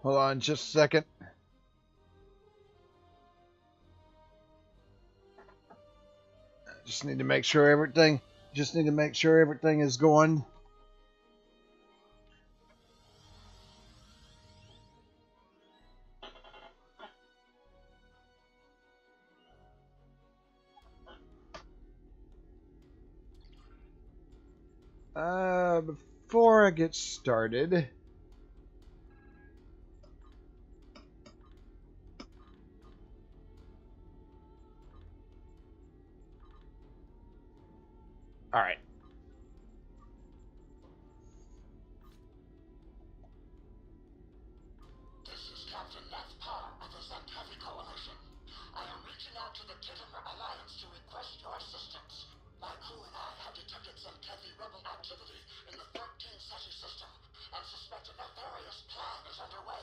Hold on just a second. Just need to make sure everything. Just need to make sure everything is going. Before I get started, all right. This is Captain Nathpar of the Zantavi Coalition. I am reaching out to the Titimer Alliance to request your assistance. My crew and I have detected some Kevi rebel activity in the 13th SETI system and suspect a nefarious plan is underway.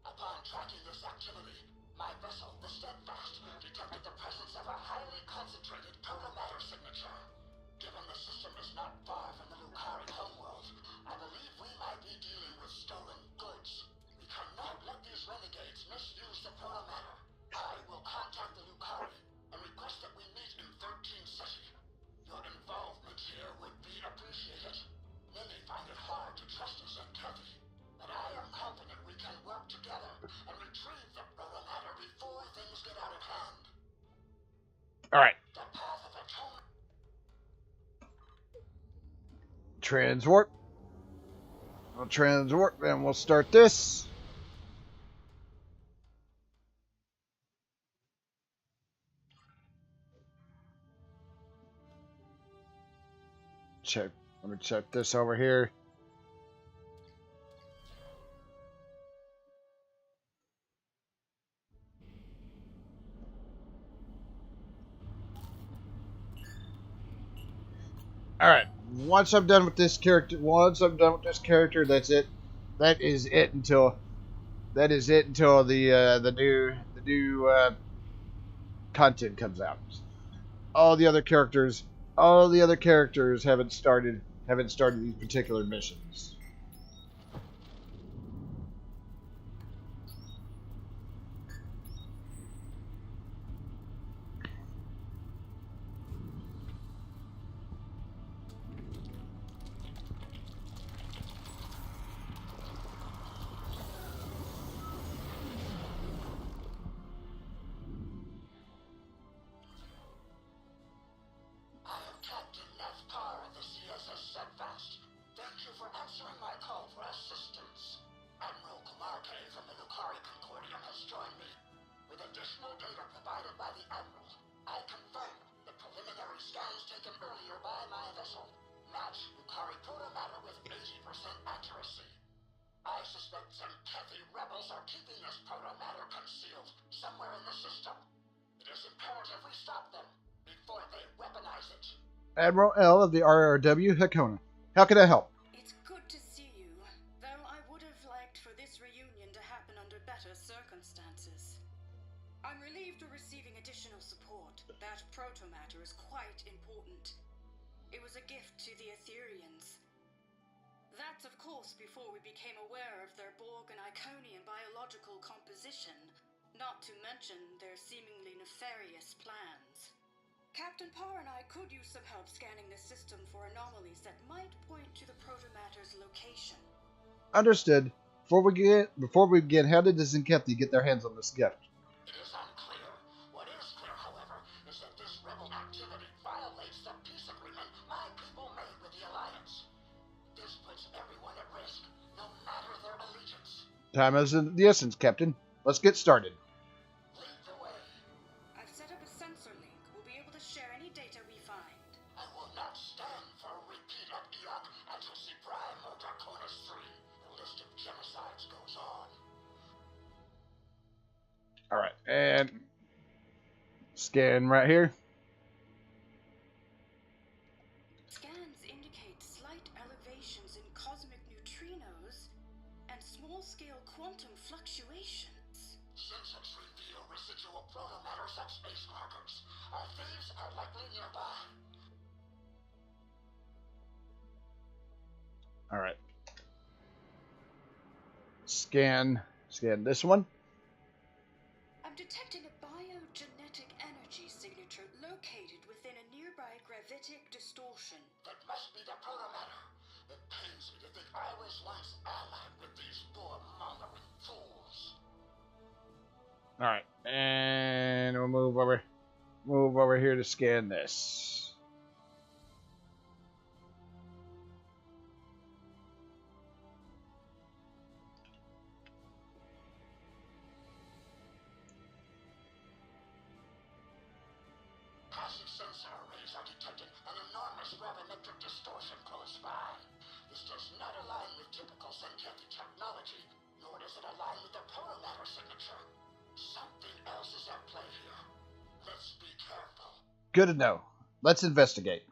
Upon tracking this activity, my vessel, the Steadfast, detected the presence of a highly concentrated protomatter signature. Given the system is not far from the Lucari homeworld, I believe we might be dealing with stolen goods. We cannot let these renegades misuse the protomatter. I will contact the Lucari and request that we meet in 13 SETI. Your involvement here would be appreciated. Many find it hard to trust us at Kevi, but I am confident we can work together and retrieve the protomatter before things get out of hand. All right. The path of atonement. Transwarp. I'll transwarp and we'll start this. Check. Let me check this over here. All right. Once I'm done with this character, that's it. That is it until the new content comes out. All the other characters, haven't started these particular missions. I am Captain Nathpar of the CSS Steadfast. Thank you for answering my call for assistance. Admiral Kumarke from the Lucari Concordium has joined me. With additional data provided by the Admiral, I confirm the preliminary scans taken earlier by my vessel match Lucari protomatter with 80% accuracy. I suspect some Kevi rebels are keeping this protomatter concealed somewhere in the system. It is imperative we stop them before they weaponize it. Admiral L of the RRW Hakona. How can I help? It's good to see you, though I would have liked for this reunion to happen under better circumstances. I'm relieved we're receiving additional support. That protomatter is quite important. It was a gift to the Etherians. That's of course before we became aware of their Borg and Iconian biological composition, not to mention their seemingly nefarious plans. Captain Parr and I could use some help scanning the system for anomalies that might point to the protomatter's location. Understood. Before we begin, how did the Zinkethi get their hands on this gift? It is unclear. What is clear, however, is that this rebel activity violates the peace agreement my people made with the Alliance. This puts everyone at risk, no matter their allegiance. Time is of the essence, Captain. Let's get started. Lead the way. I've set up a sensor link. We'll be able to share any data we find. I will not stand for a repeat of Eok, Antosi Prime, or Draconis 3. The list of genocides goes on. All right, and scan right here. Scans indicate slight elevations in cosmic neutrinos and small-scale quantum fluctuations. Sensors reveal residual protomatter subspace markers. Our thieves are likely nearby. All right. Scan Scan this one. I'm detecting a biogenetic energy signature located within a nearby gravitic distortion. That must be the protomatter. It pains me to think I was once allied with these poor mongering fools. All right, and we'll move over here to scan this. Passive sensor arrays are detecting an enormous gravimetric distortion close by. This does not align with typical Synthetic technology, nor does it align with the protomatter signature. Something else is at play here. Let's be careful. Good to know. Let's investigate.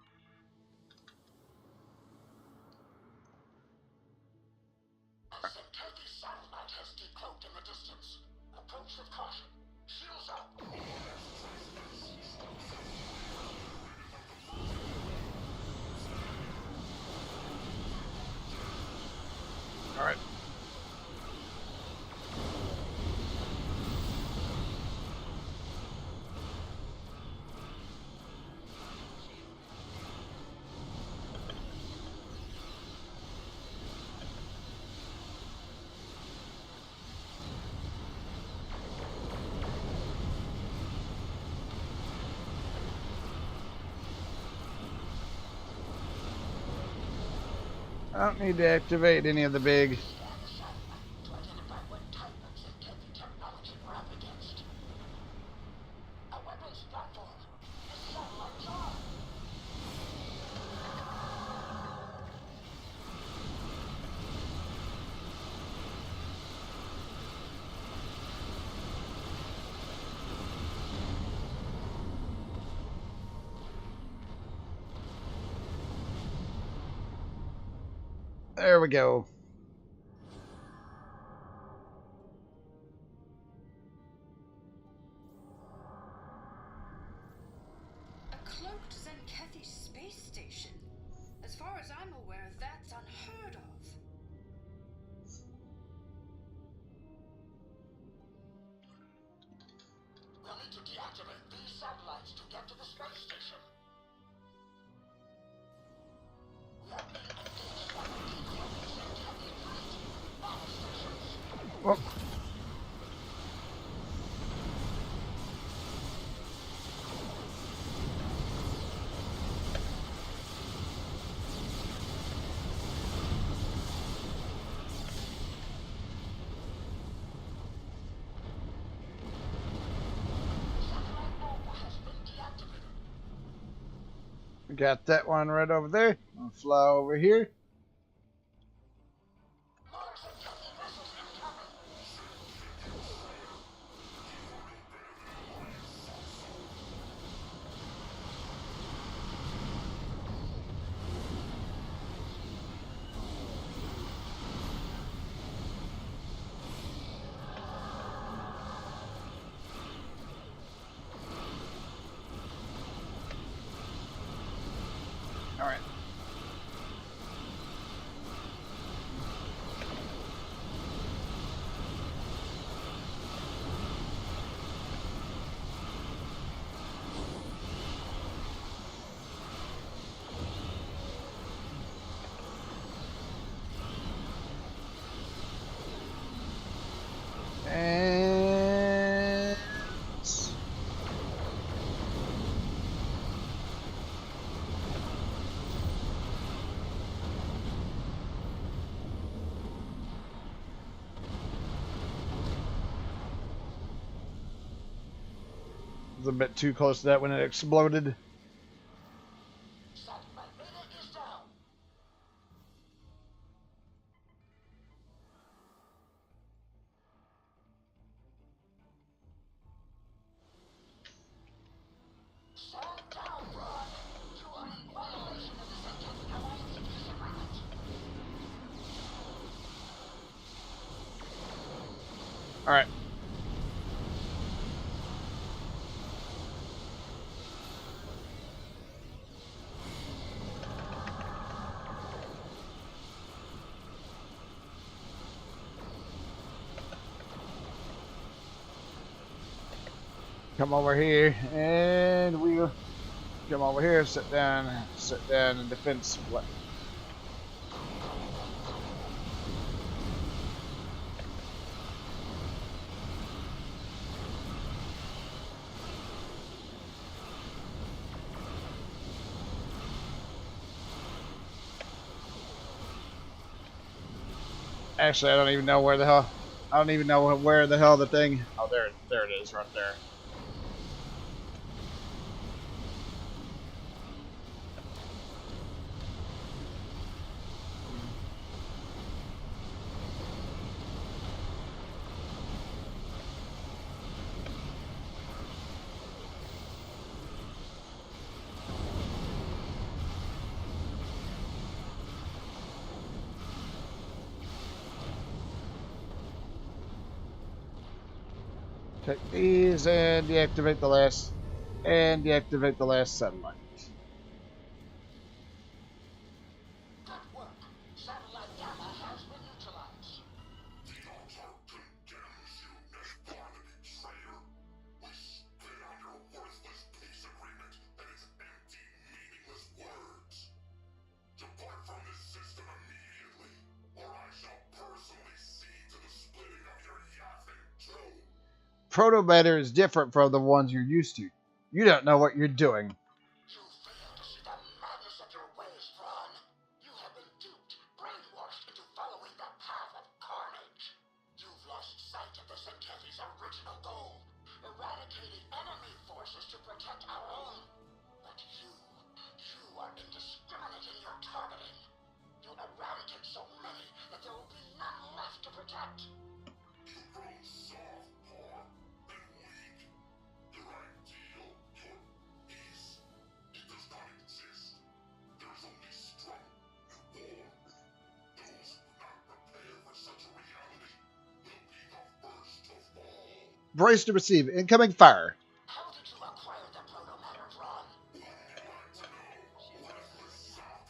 A Synthetic satellite has decloaked in the distance. Approach with caution. Shields up. All right. I don't need to activate any of the big. Scan the satellite to identify what type of Synthetic technology we're up against. A weapons platform. A satellite jar. There we go. A cloaked Zenkethi space station. As far as I'm aware, that's unheard of. We'll need to deactivate these satellites to get to the space station. We are being engaged by the decloaked Synthetic fleet. Battle stations. Well, Satellite Alpha has been deactivated. we got that one right over there. I'll fly over here. More Synthetic vessels incoming. All right. And was a bit too close to that when it exploded. Satellite radar is down. Stand down, Braun. You are in violation of the Synthetic Alliance peace agreement. All right. Come over here, and we'll come over here, sit down in defense. Actually, I don't even know where the hell. I don't even know where the hell the thing. Oh, there it is, right there. Take these and deactivate the last satellite. Good work. Satellite Gamma has been neutralized. The altar condemns you, Neshpana betrayer. We spit on your worthless peace agreement and its empty, meaningless words. Depart from this system immediately, or I shall personally see to the splitting of your yapping tomb. Protomatter is different from the ones you're used to. You don't know what you're doing. You fail to see the madness of your ways, Ron. You have been duped, brainwashed into following the path of carnage. You've lost sight of the Centauri's original goal, eradicating enemy forces to protect our own. But you are indiscriminate in your targeting. You'll eradicate so many that there will be none left to protect. You've grown soft, poor, and weak. Your ideal, your peace, it does not exist. There is only strife and war. Those who do not prepare for such a reality will be the first to fall. Brace to receive incoming fire. How did you acquire the protomatter, Ron? Wouldn't you like to know, worthless sop?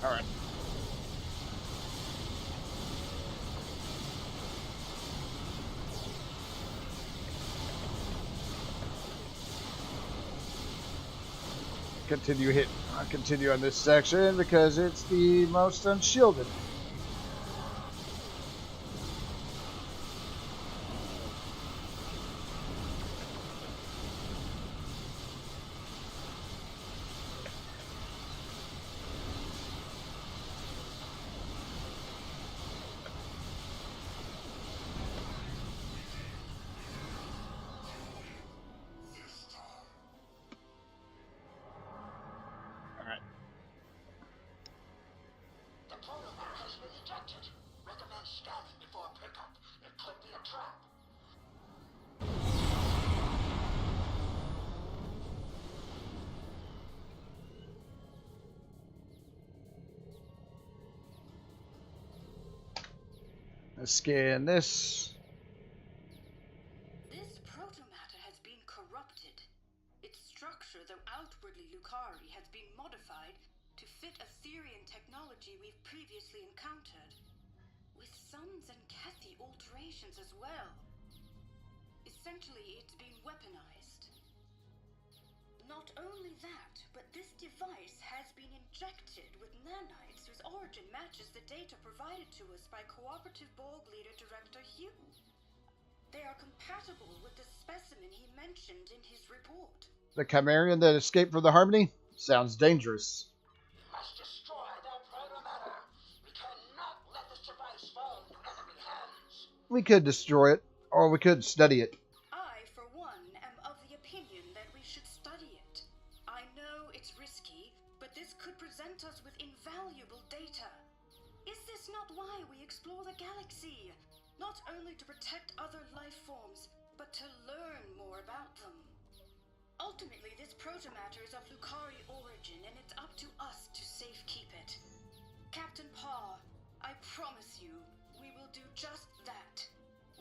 All right. Continue on this section because it's the most unshielded. This time. All right. The protomatter has been ejected. Recommend scanning before pickup. It could be a trap. Let's scan this. This protomatter has been corrupted. Its structure, though outwardly Lucari, has been modified to fit Aetherian technology we've previously encountered, with Suns and Kethy alterations as well. Essentially, it's been weaponized. Not only that, but this device has been injected with nanites whose origin matches the data provided to us by Cooperative Borg Leader Director Hugh. They are compatible with the specimen he mentioned in his report. The Chimerian that escaped from the Harmony? Sounds dangerous. We must destroy the protomatter. We cannot let this device fall into enemy hands. We could destroy it, or we could study it. I, for one, am of the opinion that we should study it. I know it's risky, but this could present us with invaluable data. Is this not why we explore the galaxy? Not only to protect other life forms, but to learn more about them. Ultimately, this protomatter is of Lucari origin, and it's up to us to safekeep it. Captain Parr, I promise you, we will do just that.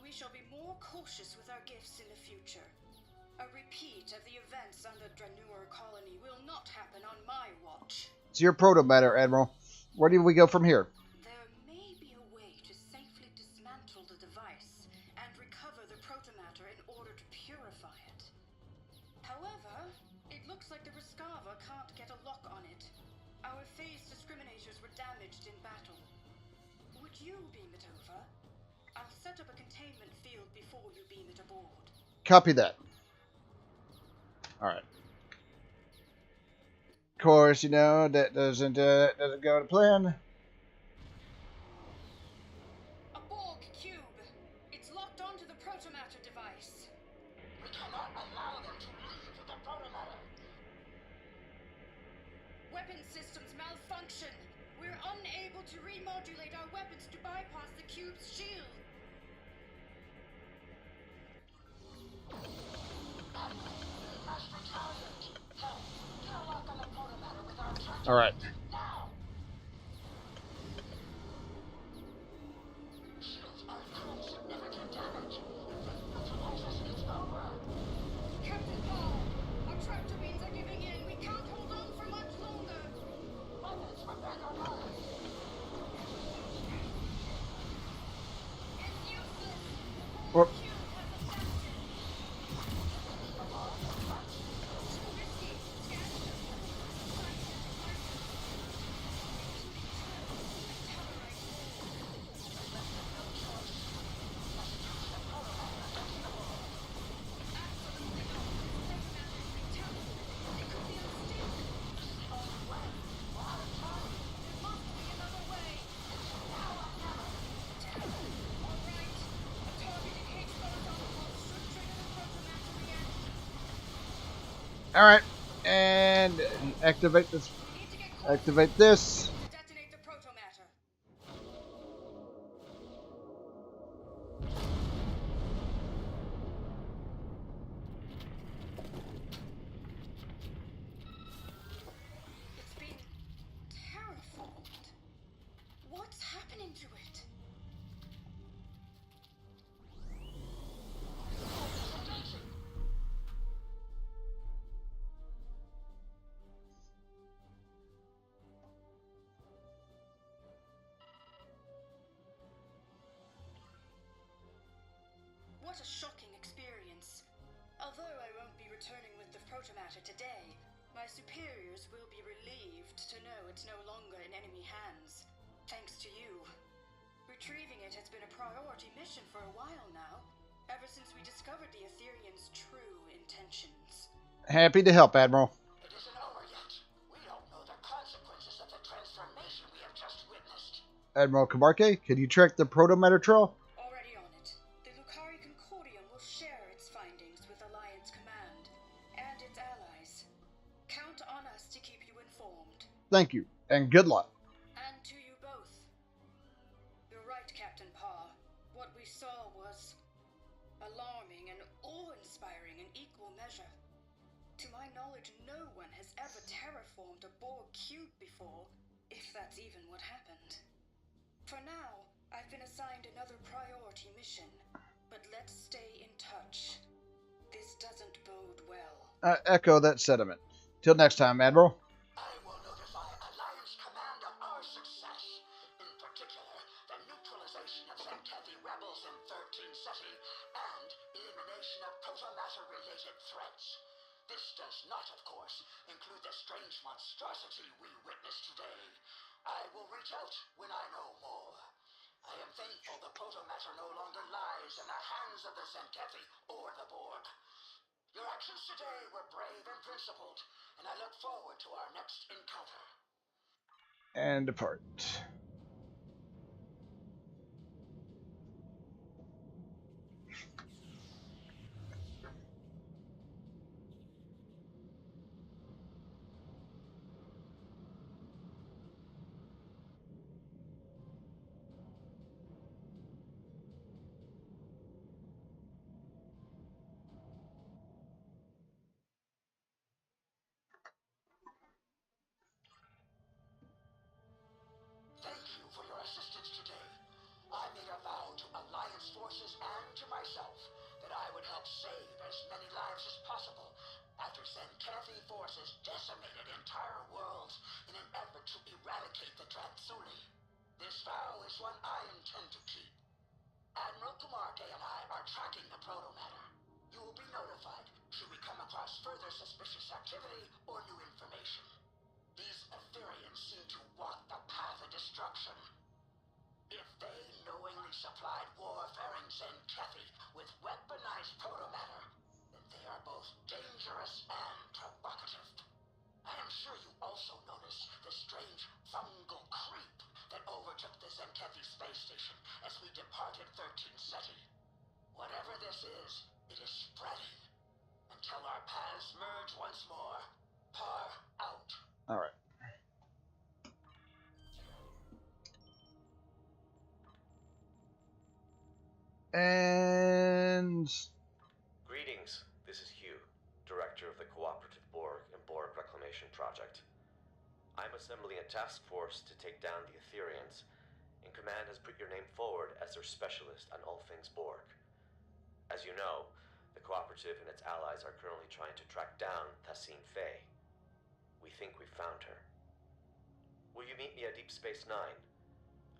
We shall be more cautious with our gifts in the future. A repeat of the events on the Dranur colony will not happen on my watch. It's your proto-matter, Admiral. Where do we go from here? There may be a way to safely dismantle the device and recover the protomatter in order to purify it. However, it looks like the Rescava can't get a lock on it. Our phase discriminators were damaged in battle. Would you beam it over? I'll set up a containment field before you beam it aboard. Copy that. Alright. Of course, you know, that doesn't go to plan. A Borg cube. It's locked onto the protomatter device. We cannot allow them to leave with the protomatter. Weapon systems malfunction. We're unable to remodulate our weapons to bypass the cube's shield. We must retaliate. Help. Get a lock on the protomatter with our tractor. Alright. Now. Shields are incurring significant damage. Neutralizers, it's over. Captain Paul, our tractor beams are giving in. We can't hold on for much longer. Weapons are back online. It's useless. Whoop. Cube has adapted. Too risky. Scan system. Alright. And activate this. Activate this. To detonate the protomatter. It's been terraformed. What's happening to it? What a shocking experience. Although I won't be returning with the protomatter today, my superiors will be relieved to know it's no longer in enemy hands. Thanks to you. Retrieving it has been a priority mission for a while now, ever since we discovered the Ethereum's true intentions. Happy to help, Admiral. It isn't over yet. We don't know the consequences of the transformation we have just witnessed. Admiral Kabarke, can you track the proto-matter trail? Already on it. The Lucari Concordium will share its findings with Alliance Command and its allies. Count on us to keep you informed. Thank you, and good luck. And to you both. You're right, Captain Parr. What we saw was alarming and awe-inspiring in equal measure. To my knowledge, no one has ever terraformed a Borg cube before, if that's even what happened. For now, I've been assigned another priority mission, but let's stay in touch. This doesn't bode well. Echo that sentiment. Till next time, Admiral. I will notify Alliance Command of our success. In particular, the neutralization of Xantavi rebels in 13 Ceti and elimination of protomatter-related threats. This does not, of course, include the strange monstrosity we witnessed today. I will reach out when I know more. I am thankful the protomatter no longer lies in the hands of the Xantavi or the Borg. Your actions today were brave and principled, and I look forward to our next encounter. And depart. Thank you for your assistance today. I made a vow to Alliance forces and to myself suspicious activity or new information. These Ethereans seem to walk the path of destruction. If they knowingly supplied warfaring Zenkethi with weaponized protomatter, then they are both dangerous and provocative. I am sure you also noticed the strange fungal creep that overtook the Zenkethi space station as we departed 13th Ceti. Whatever this is, it is spreading. Until our paths merge once more. Par out. All right. And Greetings, this is Hugh, Director of the Cooperative Borg and Borg Reclamation Project. I'm assembling a task force to take down the Ethereans, and Command has put your name forward as their specialist on all things Borg. As you know, the Cooperative and its allies are currently trying to track down Tassine Faye. We think we've found her. Will you meet me at Deep Space Nine?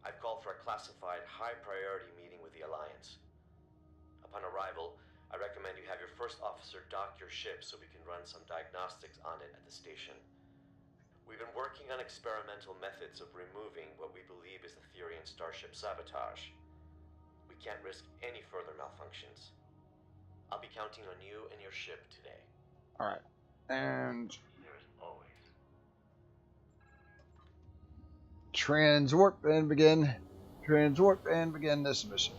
I've called for a classified, high-priority meeting with the Alliance. Upon arrival, I recommend you have your first officer dock your ship so we can run some diagnostics on it at the station. We've been working on experimental methods of removing what we believe is Etherean starship sabotage. We can't risk any further malfunctions. I'll be counting on you and your ship today. all right. And There's always. transwarp and begin. Transwarp and begin this mission.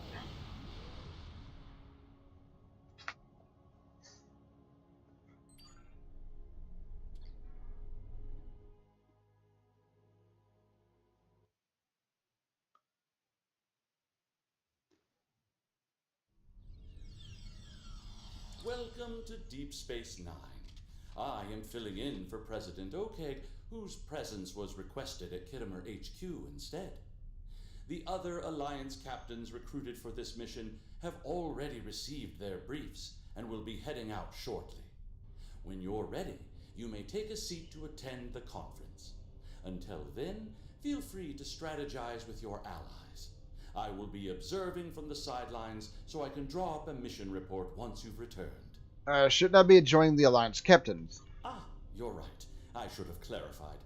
Welcome to Deep Space Nine. I am filling in for President Okeg, whose presence was requested at Kittimer HQ instead. The other Alliance captains recruited for this mission have already received their briefs and will be heading out shortly. When you're ready, you may take a seat to attend the conference. Until then, feel free to strategize with your allies. I will be observing from the sidelines so I can draw up a mission report once you've returned. Should not be joining the Alliance captains. Ah, you're right. I should have clarified.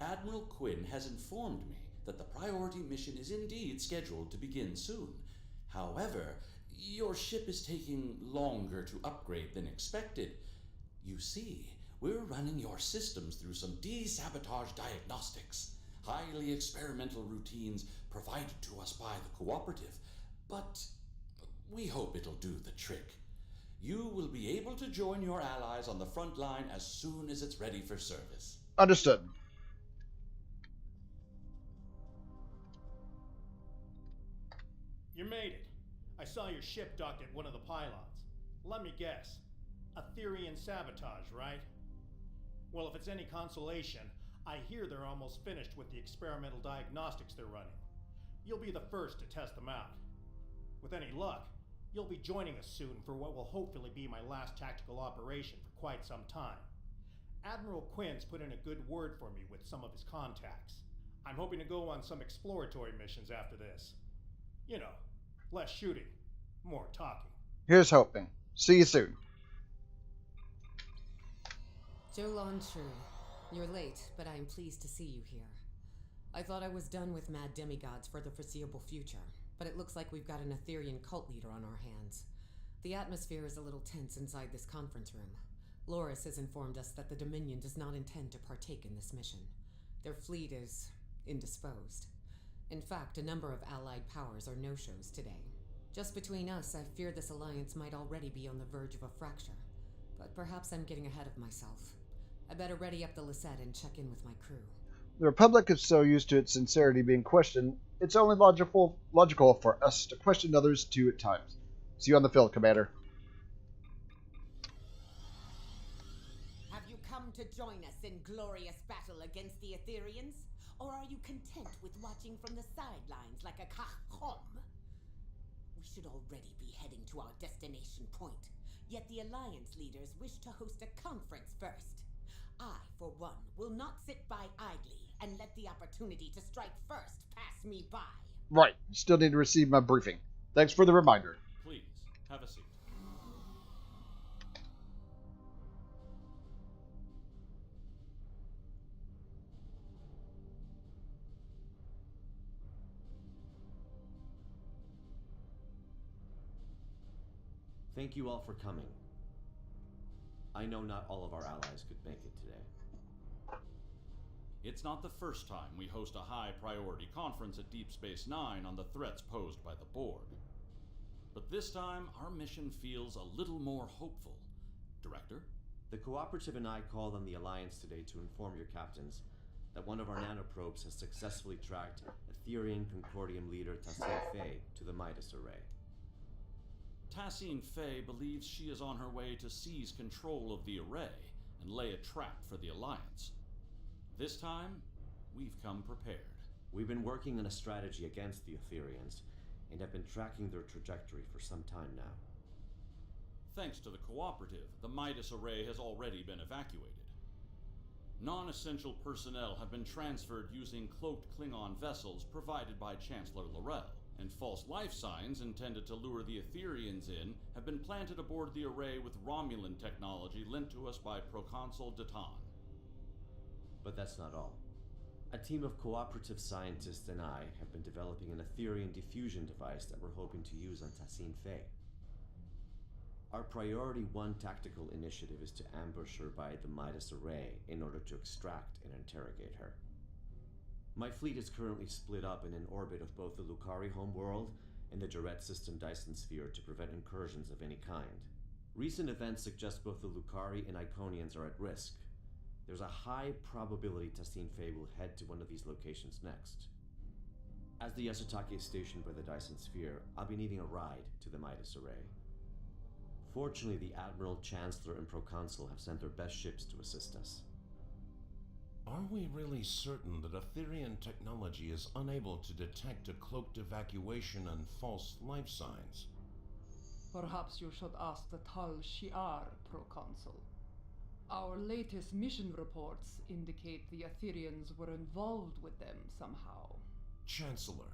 Admiral Quinn has informed me that the priority mission is indeed scheduled to begin soon. However, your ship is taking longer to upgrade than expected. You see, we're running your systems through some de-sabotage diagnostics. Highly experimental routines provided to us by the Cooperative, but we hope it'll do the trick. You will be able to join your allies on the front line as soon as it's ready for service. Understood. You made it. I saw your ship docked at one of the pylons. Let me guess. Etherean sabotage, right? Well, if it's any consolation, I hear they're almost finished with the experimental diagnostics they're running. You'll be the first to test them out. With any luck, you'll be joining us soon for what will hopefully be my last tactical operation for quite some time. Admiral Quinn's put in a good word for me with some of his contacts. I'm hoping to go on some exploratory missions after this. You know, less shooting, more talking. Here's hoping. See you soon. Jolan True, you're late, but I am pleased to see you here. I thought I was done with mad demigods for the foreseeable future, but it looks like we've got an Etherean cult leader on our hands. The atmosphere is a little tense inside this conference room. Loris has informed us that the Dominion does not intend to partake in this mission. Their fleet is indisposed. In fact, a number of allied powers are no-shows today. Just between us, I fear this alliance might already be on the verge of a fracture. But perhaps I'm getting ahead of myself. I better ready up the Lisette and check in with my crew. The Republic is so used to its sincerity being questioned, it's only logical for us to question others too at times. See you on the field, Commander. Have you come to join us in glorious battle against the Ethereans? Or are you content with watching from the sidelines like a cachom? We should already be heading to our destination point, yet the Alliance leaders wish to host a conference first. I, for one, will not sit by idly and let the opportunity to strike first pass me by. Right. Still need to receive my briefing. Thanks for the reminder. Please, have a seat. Thank you all for coming. I know not all of our allies could make it today. It's not the first time we host a high-priority conference at Deep Space Nine on the threats posed by the Borg. But this time, our mission feels a little more hopeful. Director? The Cooperative and I called on the Alliance today to inform your captains that one of our nanoprobes has successfully tracked Etherian Concordium leader Tassine Fey to the Midas Array. Tassine Fey believes she is on her way to seize control of the array and lay a trap for the Alliance. This time, we've come prepared. We've been working on a strategy against the Etherians and have been tracking their trajectory for some time now. Thanks to the Cooperative, the Midas Array has already been evacuated. Non-essential personnel have been transferred using cloaked Klingon vessels provided by Chancellor L'Rell, and false life signs intended to lure the Etherians in have been planted aboard the array with Romulan technology lent to us by Proconsul Datan. But that's not all. A team of Cooperative scientists and I have been developing an Etherian diffusion device that we're hoping to use on Tassine Fey. Our Priority 1 tactical initiative is to ambush her by the Midas Array in order to extract and interrogate her. My fleet is currently split up in an orbit of both the Lucari homeworld and the Jarrett system Dyson sphere to prevent incursions of any kind. Recent events suggest both the Lucari and Iconians are at risk. There's a high probability Tassine Fey will head to one of these locations next. As the Yasutake is stationed by the Dyson sphere, I'll be needing a ride to the Midas Array. Fortunately, the Admiral, Chancellor, and Proconsul have sent their best ships to assist us. Are we really certain that Etherian technology is unable to detect a cloaked evacuation and false life signs? Perhaps you should ask the Tal Shiar, Proconsul. Our latest mission reports indicate the Etherians were involved with them somehow. Chancellor,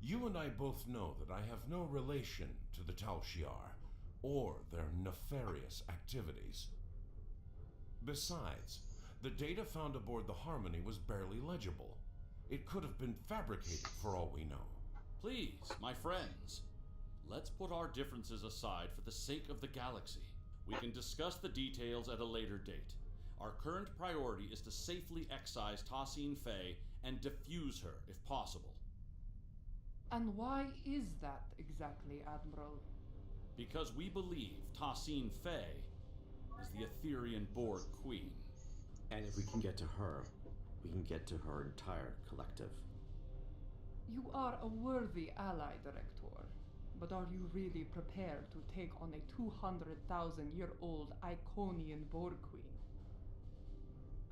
you and I both know that I have no relation to the Tal Shiar or their nefarious activities. Besides, the data found aboard the Harmony was barely legible. It could have been fabricated for all we know. Please, my friends, let's put our differences aside for the sake of the galaxy. We can discuss the details at a later date. Our current priority is to safely excise Tassine Fey and defuse her, if possible. And why is that exactly, Admiral? Because we believe Tassine Fey is the Etherian Borg Queen. And if we can get to her, we can get to her entire collective. You are a worthy ally, Director. But are you really prepared to take on a 200,000-year-old Iconian Borg Queen?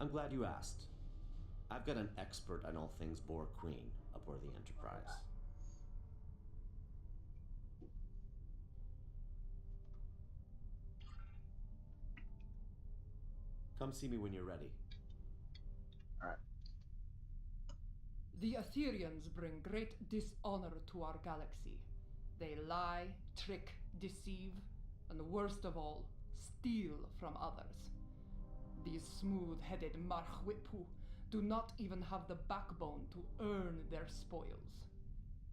I'm glad you asked. I've got an expert on all things Borg Queen aboard the Enterprise. Come see me when you're ready. Alright. The Etherians bring great dishonor to our galaxy. They lie, trick, deceive, and worst of all, steal from others. These smooth-headed Marchwipu do not even have the backbone to earn their spoils.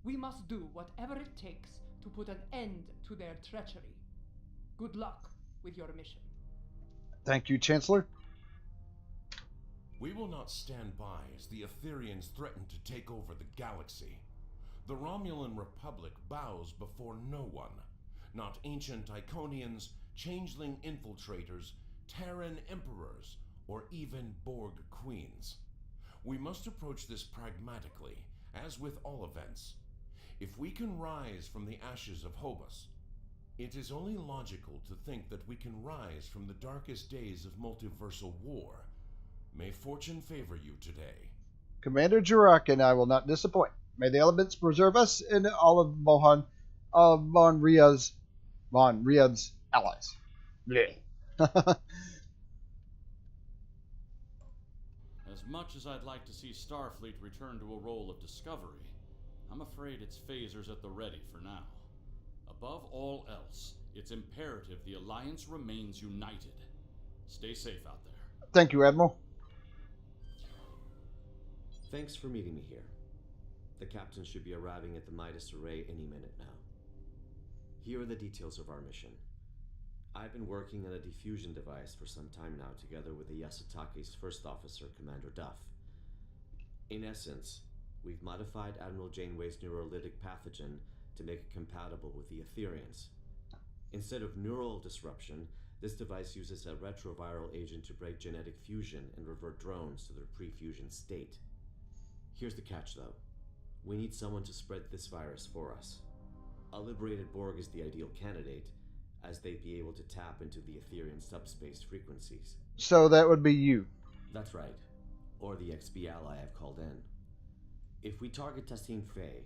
We must do whatever it takes to put an end to their treachery. Good luck with your mission. Thank you, Chancellor. We will not stand by as the Etherians threaten to take over the galaxy. The Romulan Republic bows before no one. Not ancient Iconians, changeling infiltrators, Terran emperors, or even Borg queens. We must approach this pragmatically, as with all events. If we can rise from the ashes of Hobus, it is only logical to think that we can rise from the darkest days of multiversal war. May fortune favor you today. Commander Jurak and I will not disappoint. May the elements preserve us and all of Von Riyadh's allies. Blech. As much as I'd like to see Starfleet return to a role of discovery, I'm afraid its phasers at the ready for now. Above all else, it's imperative the Alliance remains united. Stay safe out there. Thank you, Admiral. Thanks for meeting me here. The captain should be arriving at the Midas Array any minute now. Here are the details of our mission. I've been working on a diffusion device for some time now, together with the Yasutake's first officer, Commander Duff. In essence, we've modified Admiral Janeway's neurolytic pathogen to make it compatible with the Etherians. Instead of neural disruption, this device uses a retroviral agent to break genetic fusion and revert drones to their pre-fusion state. Here's the catch, though. We need someone to spread this virus for us. A liberated Borg is the ideal candidate, as they'd be able to tap into the Etherian subspace frequencies. So that would be you. That's right. Or the XB ally I've called in. If we target Tassine Faye,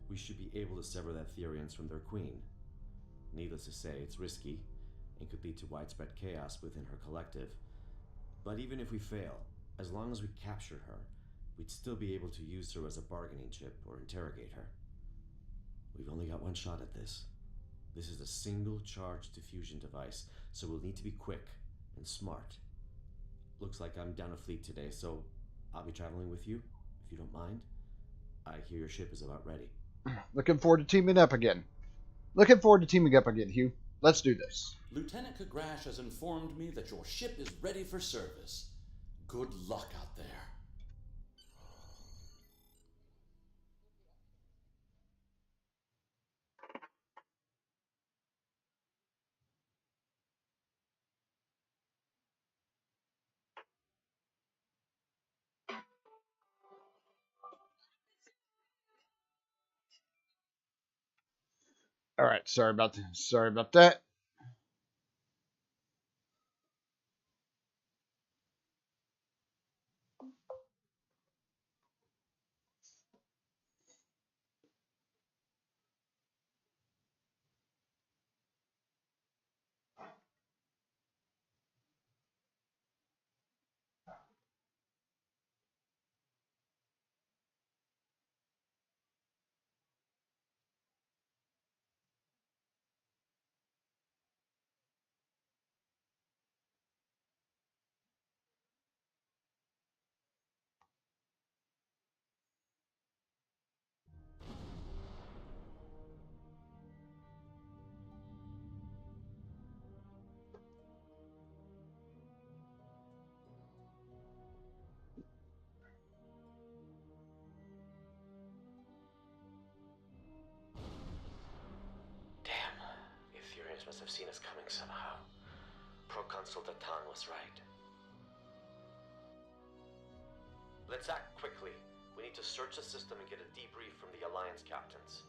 we should be able to sever the Etherians from their queen. Needless to say, it's risky, and could lead to widespread chaos within her collective. But even if we fail, as long as we captured her, we'd still be able to use her as a bargaining chip or interrogate her. We've only got one shot at this. This is a single-charge diffusion device, so we'll need to be quick and smart. Looks like I'm down a fleet today, so I'll be traveling with you, if you don't mind. I hear your ship is about ready. Looking forward to teaming up again. Hugh. Let's do this. Lieutenant Kagrash has informed me that your ship is ready for service. Good luck out there. All right, sorry about that. Damn, the Etherians must have seen us coming somehow. Proconsul Datan was right. Let's act quickly. We need to search the system and get a debrief from the Alliance captains.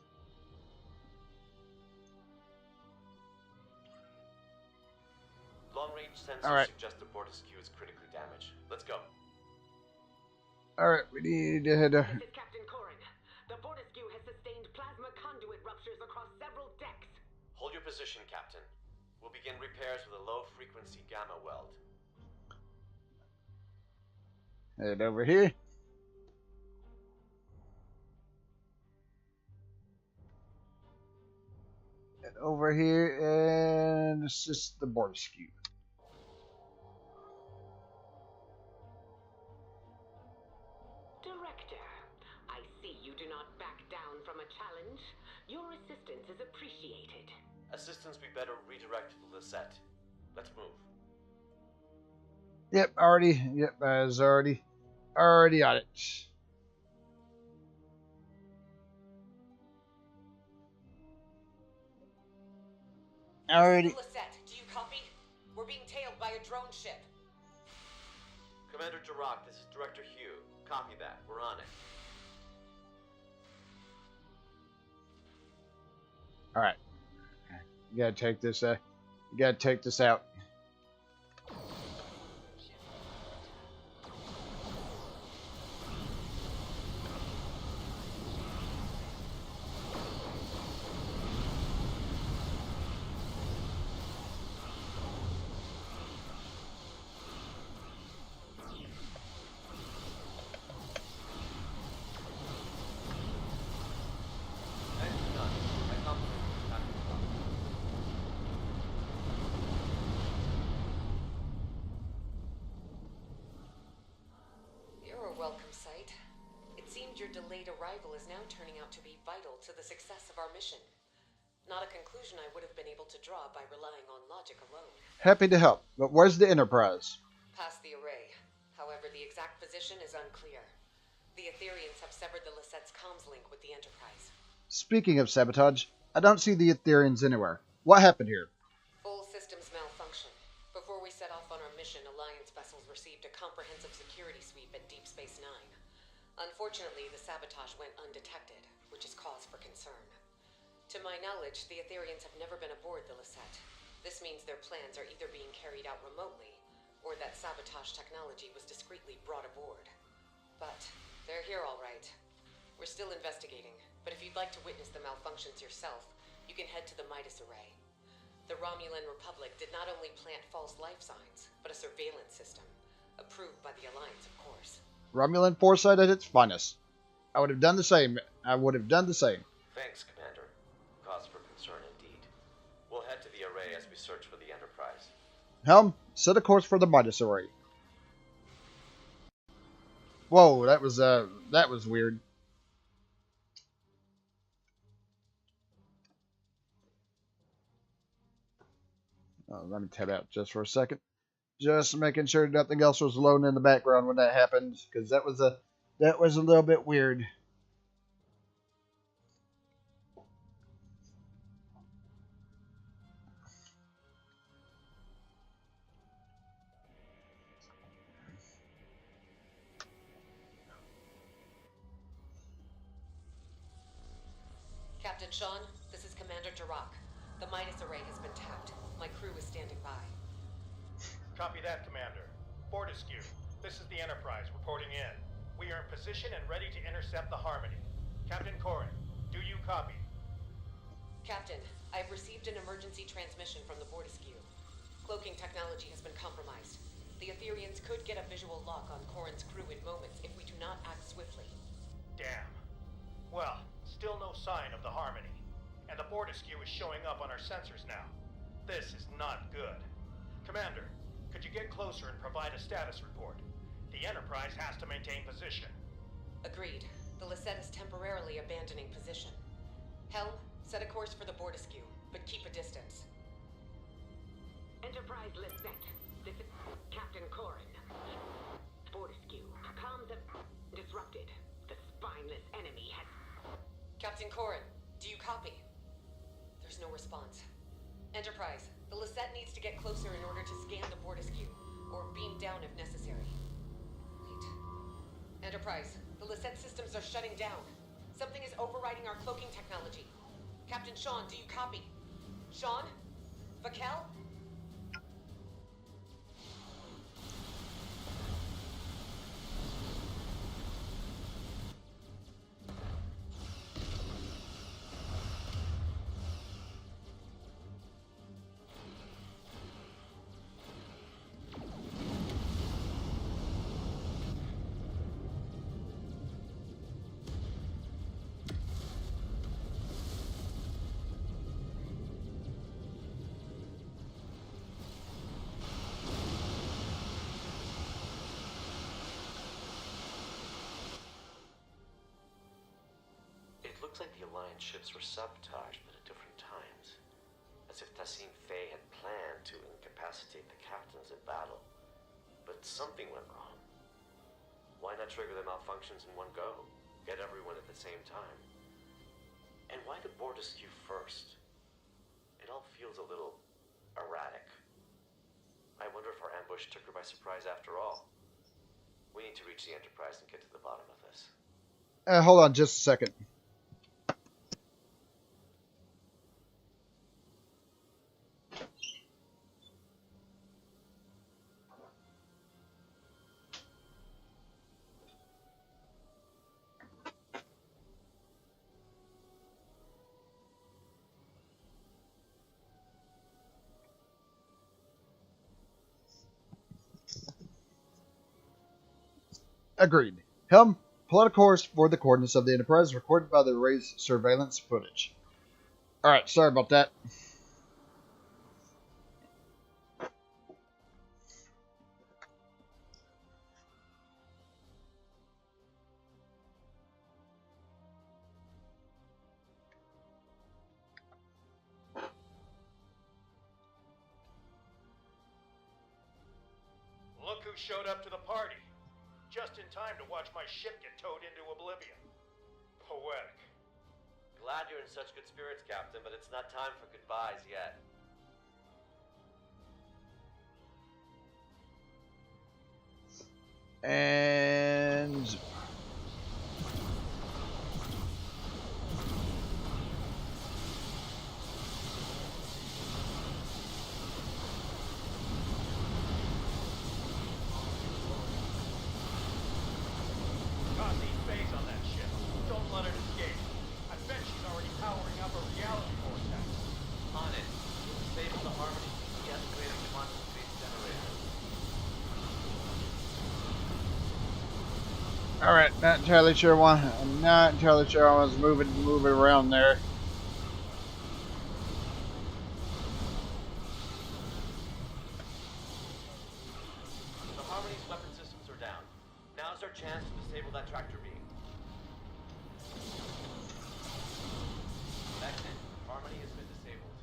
Long-range sensors suggest the Bortesque is critically damaged. Let's go. All right, we need to head. This is Captain Corin. The Bortesque has sustained plasma conduit ruptures across several decks. Hold your position, Captain. We'll begin repairs with a low-frequency gamma weld. Head over here. Head over here and assist the Bortesque. Director, I see you do not back down from a challenge. Your assistance is appreciated. Assistance we better redirect to the set. Let's move. Yep, already. Yep, I was already on it. Already. Lisette, do you copy? We're being tailed by a drone ship. Commander Jirok, this is Director Hugh. Copy that. We're on it. All right. You gotta take this. You gotta take this out. Welcome sight. It seemed your delayed arrival is now turning out to be vital to the success of our mission. Not a conclusion I would have been able to draw by relying on logic alone. Happy to help, but where's the Enterprise? Past the array. However, the exact position is unclear. The Etherians have severed the Lisette's comms link with the Enterprise. Speaking of sabotage, I don't see the Etherians anywhere. What happened here? Full systems malfunction. Before we set off on our mission, Alliance vessels received a comprehensive security sweep at Deep Space Nine. Unfortunately, the sabotage went undetected, which is cause for concern. To my knowledge, the Etherians have never been aboard the Lisette. This means their plans are either being carried out remotely, or that sabotage technology was discreetly brought aboard. But they're here all right. We're still investigating, but if you'd like to witness the malfunctions yourself, you can head to the Midas Array. The Romulan Republic did not only plant false life signs, but a surveillance system. Approved by the Alliance, of course. Romulan foresight at its finest. I would have done the same. Thanks, Commander. Cause for concern indeed. We'll head to the array as we search for the Enterprise. Helm, set a course for the Midas Array. Whoa, that was weird. Let me tab out just for a second. Just making sure nothing else was loading in the background when that happened, because that was a little bit weird. Captain Sean, this is Commander Duroc. The Midas Array has been tapped. My crew is standing by. Copy that, Commander. Fortescue, this is the Enterprise reporting in. We are in position and ready to intercept the Harmony. Captain Corin, do you copy? Captain, I've received an emergency transmission from the Fortescue. Cloaking technology has been compromised. The Etherians could get a visual lock on Corin's crew in moments if we do not act swiftly. Damn. Well, still no sign of the Harmony. And the Fortescue is showing up on our sensors now. This is not good. Commander, could you get closer and provide a status report? The Enterprise has to maintain position. Agreed. The Lisette is temporarily abandoning position. Helm, set a course for the Fortescue, but keep a distance. Enterprise Lisette. This is Captain Corin. Fortescue. Comms have disrupted. The spineless enemy has... Captain Corin, do you copy? There's no response. Enterprise, the Lisette needs to get closer in order to scan the Fortescue, or beam down if necessary. Wait. Enterprise, the Lisette systems are shutting down. Something is overriding our cloaking technology. Captain Sean, do you copy? Sean? Vakel? Looks like the Alliance ships were sabotaged, but at different times. As if Tassim Faye had planned to incapacitate the captains in battle. But something went wrong. Why not trigger the malfunctions in one go? Get everyone at the same time? And why the Fortescue first? It all feels a little erratic. I wonder if our ambush took her by surprise after all. We need to reach the Enterprise and get to the bottom of this. Hold on just a second. Agreed. Helm, plot a course for the coordinates of the Enterprise recorded by the array's surveillance footage. Alright, sorry about that. crew showed up to the party. Just in time to watch my ship get towed into oblivion. Poetic. Glad you're in such good spirits, Captain, but it's not time for goodbyes yet. And Tossing phase on that ship. Don't let it escape. I bet she's already powering up a reality vortex. On it. Disable the Harmony de-escalating quantum space generator. all right, not entirely sure why. I'm not entirely sure I was moving around there. The Harmony's weapon systems are down. Now's our chance to disable that tractor beam. Exit. Harmony has been disabled.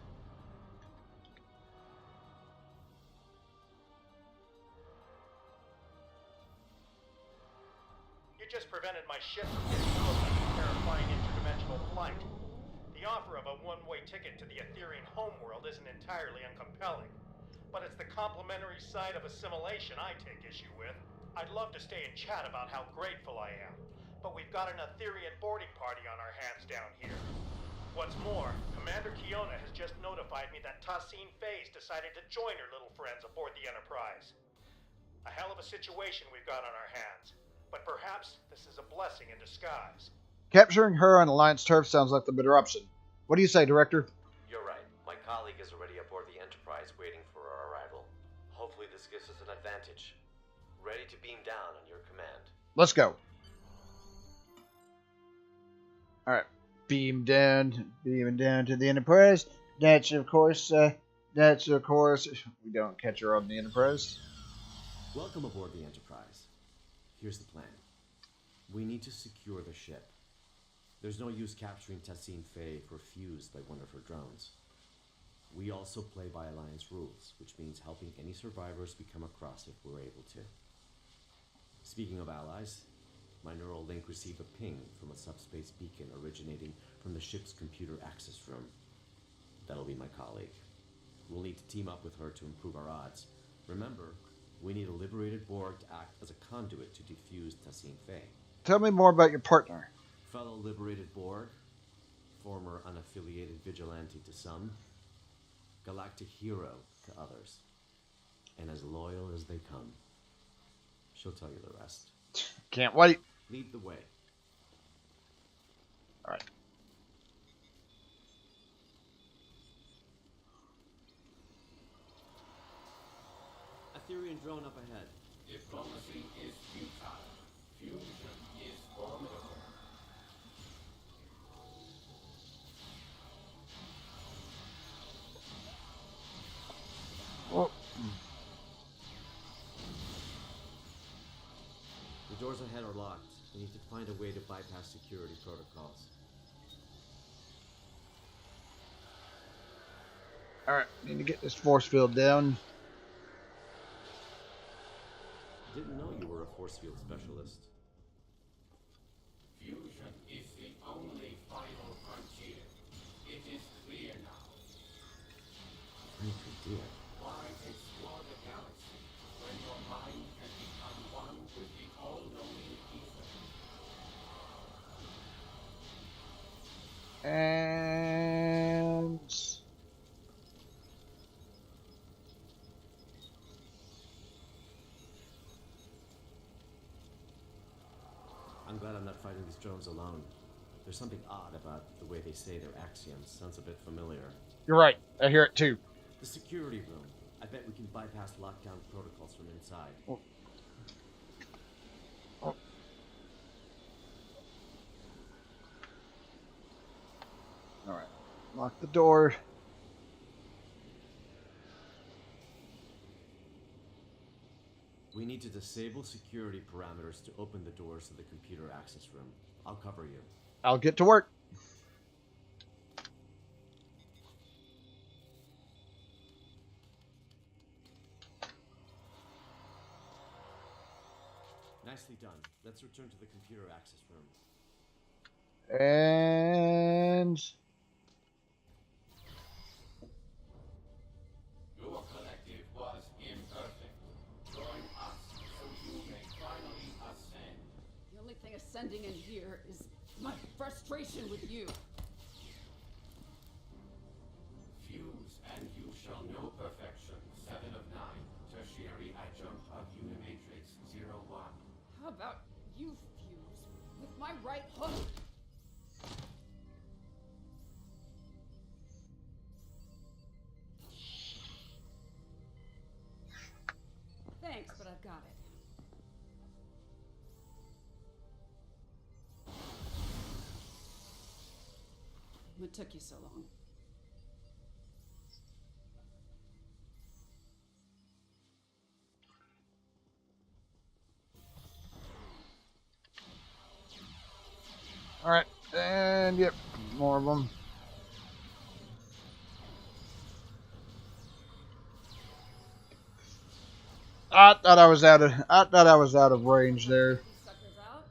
You just prevented my ship from getting close to terrifying interdimensional flight. The offer of a one-way ticket to the Etherian homeworld isn't entirely uncompelling, but it's the complementary side of assimilation I take issue with. I'd love to stay and chat about how grateful I am, but we've got an Etherian boarding party on our hands down here. What's more, Commander Kiona has just notified me that Tassine Phase decided to join her little friends aboard the Enterprise. A hell of a situation we've got on our hands, but perhaps this is a blessing in disguise. Capturing her on Alliance turf sounds like the better option. What do you say, Director? You're right. My colleague is already aboard the Enterprise waiting for our arrival. Hopefully this gives us an advantage. Ready to beam down on your command. Let's go. All right, beaming down to the Enterprise. That's of course, we don't catch her on the Enterprise. Welcome aboard the Enterprise. Here's the plan. We need to secure the ship. There's no use capturing Tassine Faye if we're fused by one of her drones. We also play by Alliance rules, which means helping any survivors we come across if we're able to. Speaking of allies, my neural link received a ping from a subspace beacon originating from the ship's computer access room. That'll be my colleague. We'll need to team up with her to improve our odds. Remember, we need a liberated Borg to act as a conduit to defuse Tassine Faye. Tell me more about your partner. Fellow liberated Borg, former unaffiliated vigilante to some, galactic hero to others, and as loyal as they come. She'll tell you the rest. Can't wait. Lead the way. All right. Etherian drone up ahead. Diplomacy is futile. Fusion is formidable. Well, The doors ahead are locked. We need to find a way to bypass security protocols. all right, need to get this force field down. Didn't know you were a force field specialist. Fusion is the only final frontier. It is clear now. Frankly, dear. Why explore the galaxy when your mind can become one with the all-knowing ether? And I'm glad I'm not fighting these drones alone. There's something odd about the way they say their axioms. Sounds a bit familiar. you're right. I hear it too. The security room. I bet we can bypass lockdown protocols from inside. Oh. All right, lock the door. We need to disable security parameters to open the doors to the computer access room. I'll cover you. I'll get to work. Nicely done. Let's return to the computer access room. And Your collective was imperfect. Join us so you may finally ascend. The only thing ascending in here is my frustration with you. Fuse and you shall know perfection. 7 of 9. Tertiary adjunct of Unimatrix 01. How about you fuse with my right hook? Thanks, but I've got it. What took you so long? all right, and yep, more of them. I thought I was out of range there. These suckers out?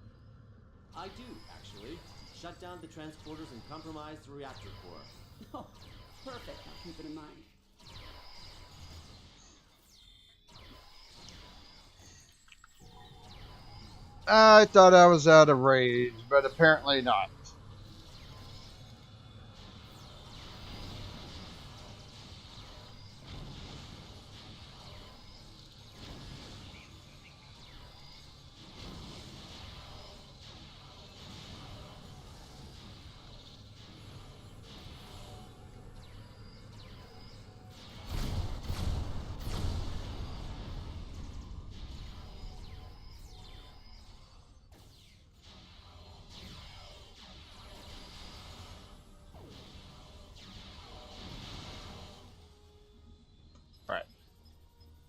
I do, actually. Shut down the transporters and compromise the reactor core. Oh, perfect. I'll keep it in mind. I thought I was out of range, but apparently not. Right.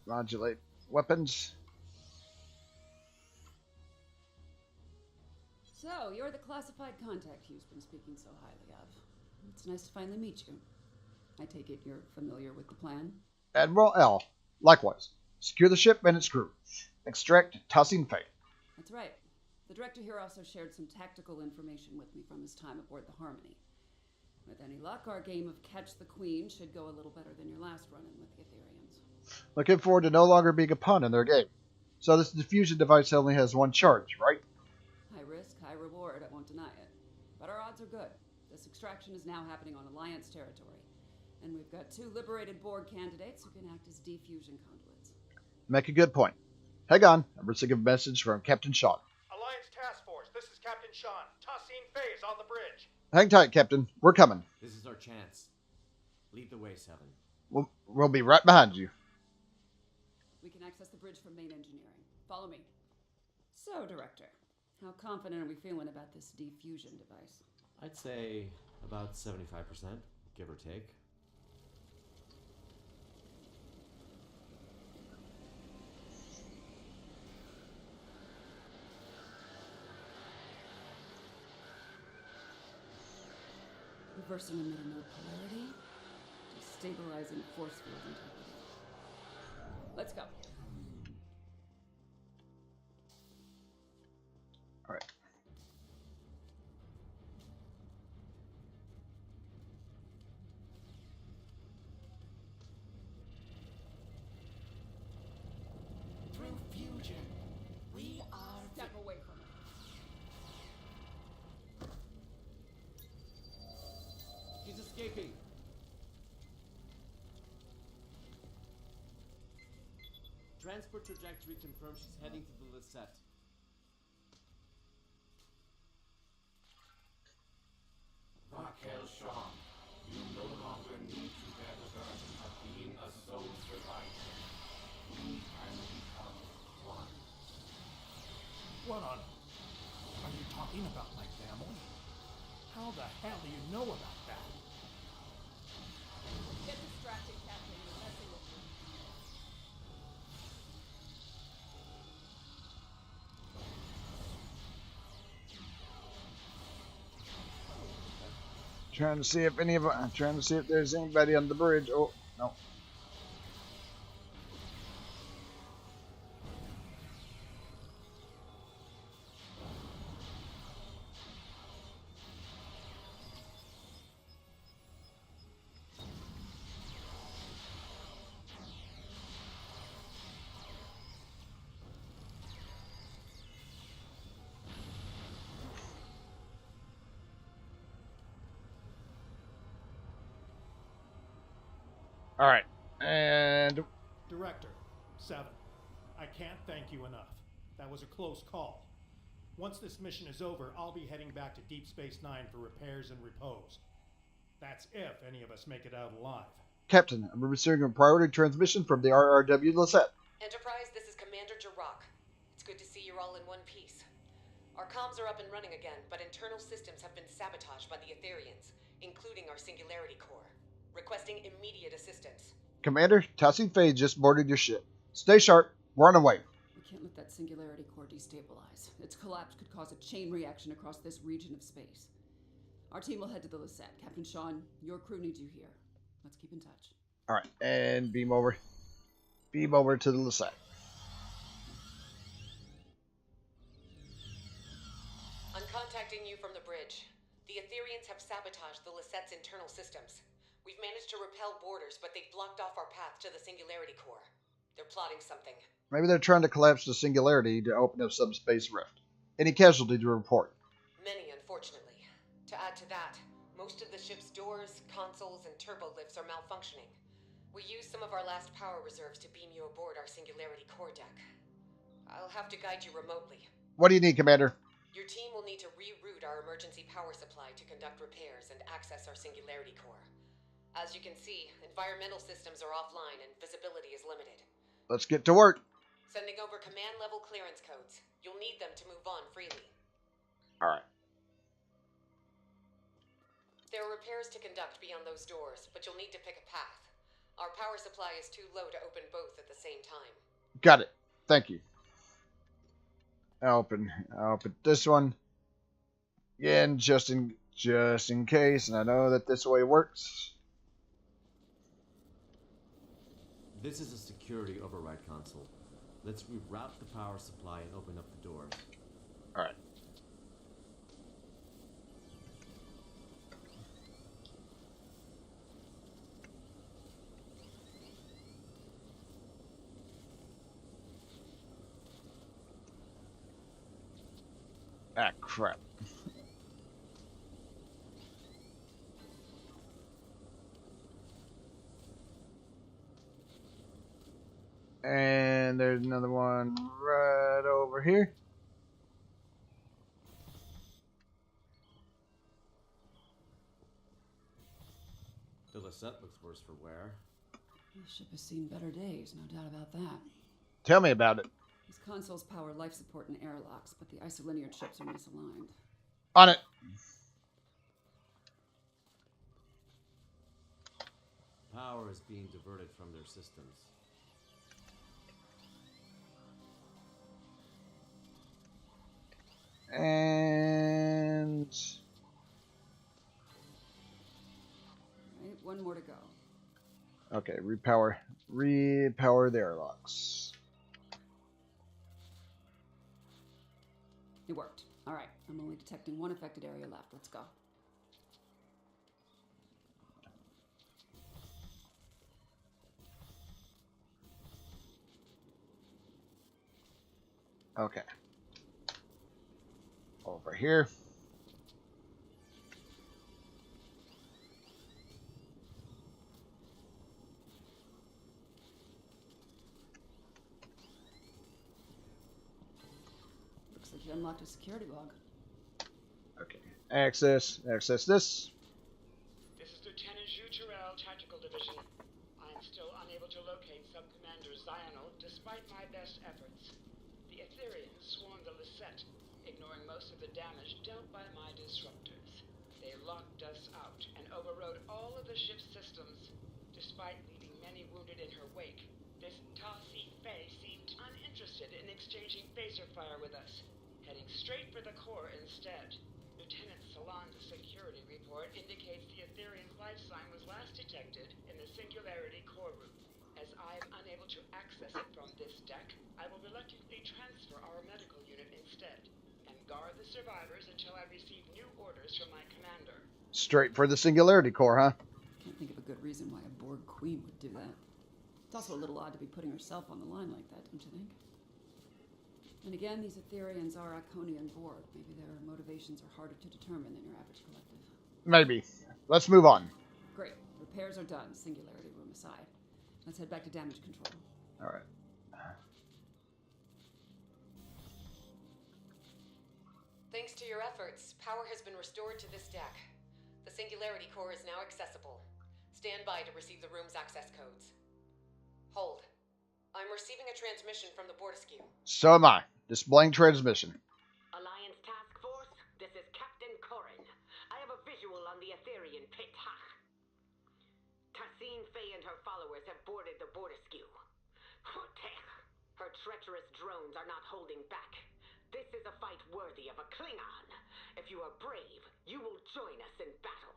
Modulate weapons. So, you're the classified contact Hugh's been speaking so highly of. It's nice to finally meet you. I take it you're familiar with the plan? Admiral L. Likewise. Secure the ship and its crew. Extract Tossing Fate. That's right. The director here also shared some tactical information with me from his time aboard the Harmony. With any luck, our game of Catch the Queen should go a little better than your last run-in with the Ethereans. Looking forward to no longer being a pawn in their game. So this diffusion device only has one charge, right? High risk, high reward, I won't deny it. But our odds are good. This extraction is now happening on Alliance territory. And we've got 2 liberated Borg candidates who can act as diffusion conduits. Make a good point. Hang on, I'm receiving a message from Captain Sean. Alliance Task Force, this is Captain Sean. Tossine Phase on the bridge. Hang tight, Captain. We're coming. This is our chance. Lead the way, 7. We'll be right behind you. We can access the bridge from main engineering. Follow me. So, Director, how confident are we feeling about this diffusion device? I'd say about 75%, give or take. Reversing emitter mode polarity, destabilizing force field integrity. Let's go. All right. Through fusion, we are Step away from it. She's escaping. Transport trajectory confirms she's heading to the Lisette. Raquel Shaw, you no longer need to bear the burden of being a sole survivor. We can become one. What on... Are you talking about my family? How the hell do you know about that? Get distracted, Captain. You're messing with me. Trying to see if there's anybody on the bridge. Oh, no. Alright. And Director, 7. I can't thank you enough. That was a close call. Once this mission is over, I'll be heading back to Deep Space Nine for repairs and repose. That's if any of us make it out alive. Captain, I'm receiving a priority transmission from the RRW Lisette. Enterprise, this is Commander Jirok. It's good to see you're all in one piece. Our comms are up and running again, but internal systems have been sabotaged by the Etherians, including our Singularity Core. Requesting immediate assistance. Commander, Tassim Faye just boarded your ship. Stay sharp. We're on our way. We can't let that Singularity Core destabilize. Its collapse could cause a chain reaction across this region of space. Our team will head to the Lisette. Captain Sean, your crew needs you here. Let's keep in touch. Alright, and beam over. Beam over to the Lisette. I'm contacting you from the bridge. The Etherians have sabotaged the Lisette's internal systems. We've managed to repel boarders, but they've blocked off our path to the Singularity Core. They're plotting something. Maybe they're trying to collapse the Singularity to open a subspace rift. Any casualty to report? Many, unfortunately. To add to that, most of the ship's doors, consoles, and turbo lifts are malfunctioning. We used some of our last power reserves to beam you aboard our Singularity Core deck. I'll have to guide you remotely. What do you need, Commander? Your team will need to reroute our emergency power supply to conduct repairs and access our Singularity Core. As you can see, environmental systems are offline and visibility is limited. Let's get to work. Sending over command-level clearance codes. You'll need them to move on freely. Alright. There are repairs to conduct beyond those doors, but you'll need to pick a path. Our power supply is too low to open both at the same time. Got it. Thank you. I'll open this one. Again, just in case, and I know that this way works. This is a security override console. Let's reroute the power supply and open up the doors. Alright. Ah, crap. And there's another one right over here. The Lisette looks worse for wear. This ship has seen better days, no doubt about that. Tell me about it. These consoles power life support and airlocks, but the isolinear chips are misaligned. On it. Power is being diverted from their systems. And Right, one more to go. okay, repower the airlocks. It worked. All right, I'm only detecting one affected area left. Let's go. Okay. Over here. Looks like you unlocked a security log. Okay. Access this. This is Lieutenant Zhu Terrell, Tactical Division. I am still unable to locate Sub-Commander Zionel despite my best efforts. The Etherians swarmed the Lisette, ignoring most of the damage dealt by my disruptors. They locked us out and overrode all of the ship's systems, despite leaving many wounded in her wake. This Tassim Faye seemed uninterested in exchanging phaser fire with us, heading straight for the core instead. Lieutenant Salon's security report indicates the Etherian's life sign was last detected in the Singularity Core room. As I am unable to access it from this deck, I will reluctantly transfer our medical unit instead, and guard the survivors until I receive new orders from my commander. Straight for the Singularity Core, huh? Can't think of a good reason why a Borg queen would do that. It's also a little odd to be putting herself on the line like that, don't you think? And again, these Etherians are Iconian Borg. Maybe their motivations are harder to determine than your average collective. Maybe. Let's move on. Great. Repairs are done. Singularity room them aside. Let's head back to damage control. All right. Thanks to your efforts, power has been restored to this deck. The Singularity Core is now accessible. Stand by to receive the room's access codes. Hold. I'm receiving a transmission from the Bortiskew. So am I. Displaying transmission. Alliance Task Force, this is Captain Corin. I have a visual on the Aetherian pit. Tassine Faye and her followers have boarded the Bortiskew. Her treacherous drones are not holding back. This is a fight worthy of a Klingon. If you are brave, you will join us in battle.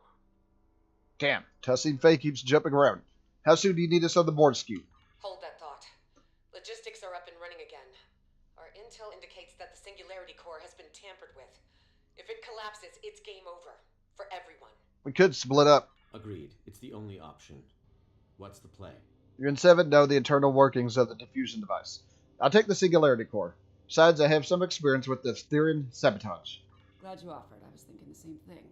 Damn, Tassine Faye keeps jumping around. How soon do you need us on the board skew? Hold that thought. Logistics are up and running again. Our intel indicates that the Singularity Core has been tampered with. If it collapses, it's game over. For everyone. We could split up. Agreed. It's the only option. What's the play? You and Seven know the internal workings of the diffusion device. I'll take the Singularity Core. Besides, I have some experience with the Aetherian sabotage. Glad you offered. I was thinking the same thing.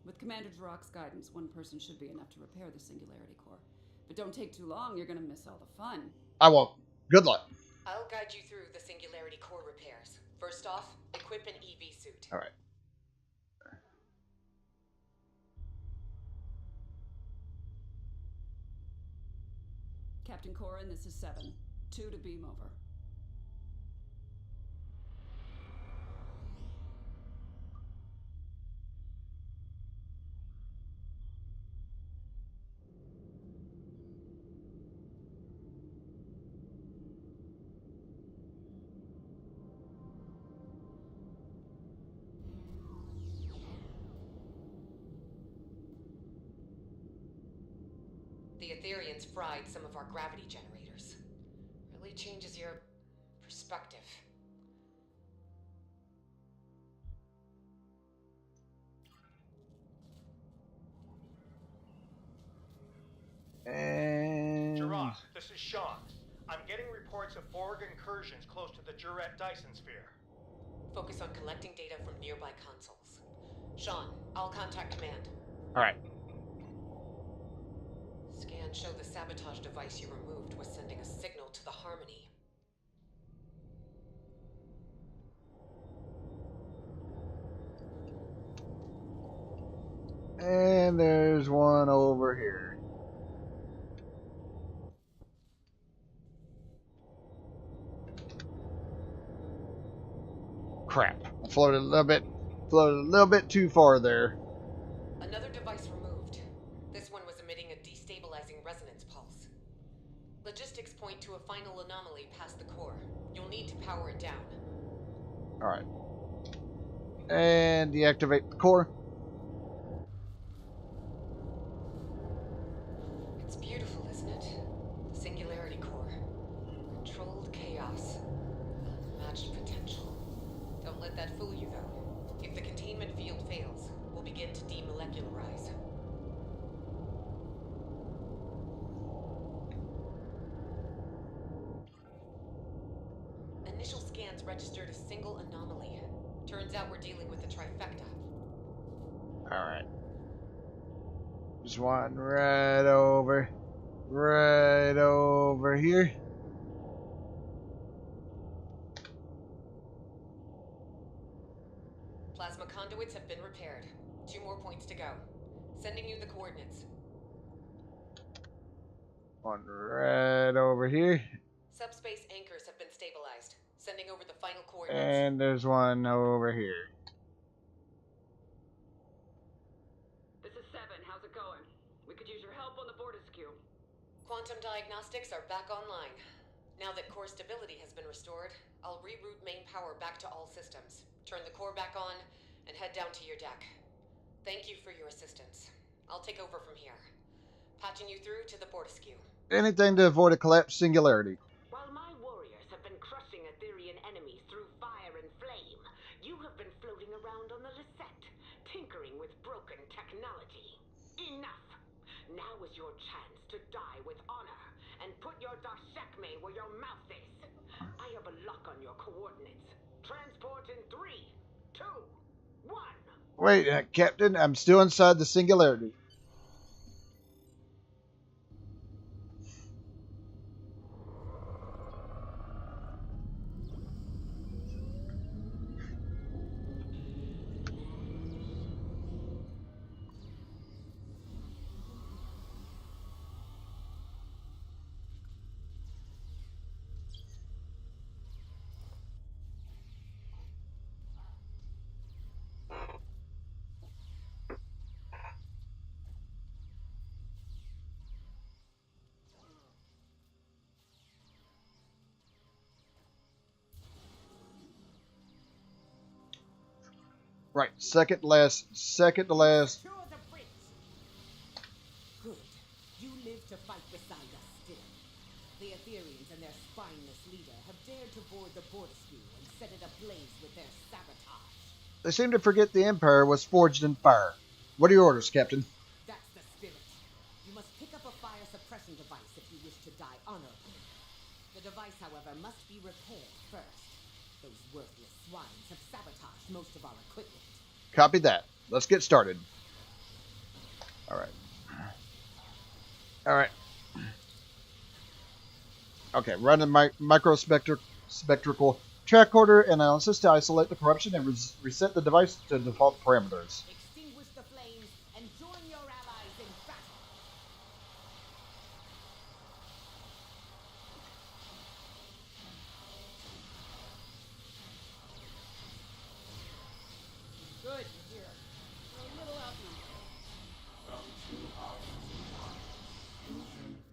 With Commander Jirok's guidance, one person should be enough to repair the Singularity Core. But don't take too long, you're gonna miss all the fun. I won't. Good luck. I'll guide you through the Singularity Core repairs. First off, equip an EV suit. All right. Captain Corin, this is 7. 2 to beam over. The Aetherians fried some of our gravity generators. Really changes your perspective. And... Jirok, this is Sean. I'm getting reports of Borg incursions close to the Juret Dyson sphere. Focus on collecting data from nearby consoles. Sean, I'll contact command. All right. Scans show the sabotage device you removed was sending a signal to the Harmony. And there's one over here. Crap. I floated a little bit too far there. Another device removed. This one was emitting a destabilizing resonance pulse. Logistics point to a final anomaly past the core. You'll need to power it down. Alright. And deactivate the core. It's beautiful, isn't it? The Singularity Core. Controlled chaos. Unmatched potential. Don't let that fool you, though. If the containment field fails, we'll begin to demolecularize. Initial scans registered a single anomaly. Turns out we're dealing with a trifecta. Alright. There's one right over here. Plasma conduits have been repaired. 2 more points to go. Sending you the coordinates. One right over here. Subspace anchors have been stabilized. Sending over the final coordinates. And there's one over here. This is 7. How's it going? We could use your help on the Bortiskew. Quantum diagnostics are back online. Now that core stability has been restored, I'll reroute main power back to all systems, turn the core back on, and head down to your deck. Thank you for your assistance. I'll take over from here. Patching you through to the Bortiskew. Anything to avoid a collapsed singularity. While my warriors have been crushing Aetherian enemies through fire and flame, you have been floating around on the Lisette, tinkering with broken technology. Enough! Now is your chance to die with honor, and put your dashekme where your mouth is. I have a lock on your coordinates. Transport in 3, 2, 1. Wait, Captain, I'm still inside the singularity. Right, second to last. Second to last. Secure the bridge. Good. You live to fight beside us still. The Aetherians and their spineless leader have dared to board the Borderskew and set it ablaze with their sabotage. They seem to forget the Empire was forged in fire. What are your orders, Captain? That's the spirit. You must pick up a fire suppression device if you wish to die honorably. The device, however, must be repaired first. Those worthless swines have sabotaged most of our equipment. Copy that. Let's get started. Alright. Alright. Okay, run a microspectral tricorder analysis to isolate the corruption and reset the device to default parameters. Extinguish the flames and join your allies in battle. Good, you're here. We're a little outnumbered.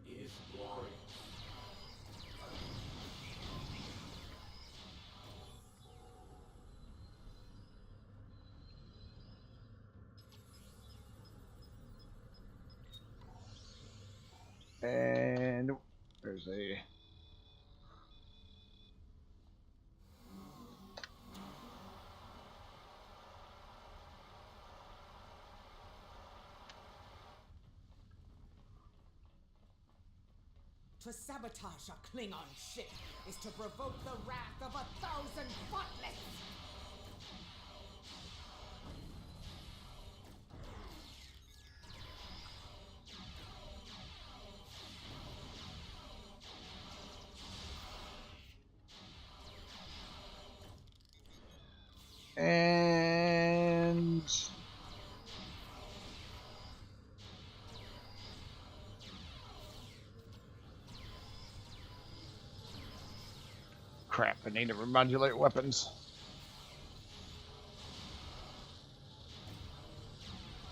Is glorious. And there's a... To sabotage a Klingon ship is to provoke the wrath of 1,000 spotless! And... Crap, I need to remodulate weapons.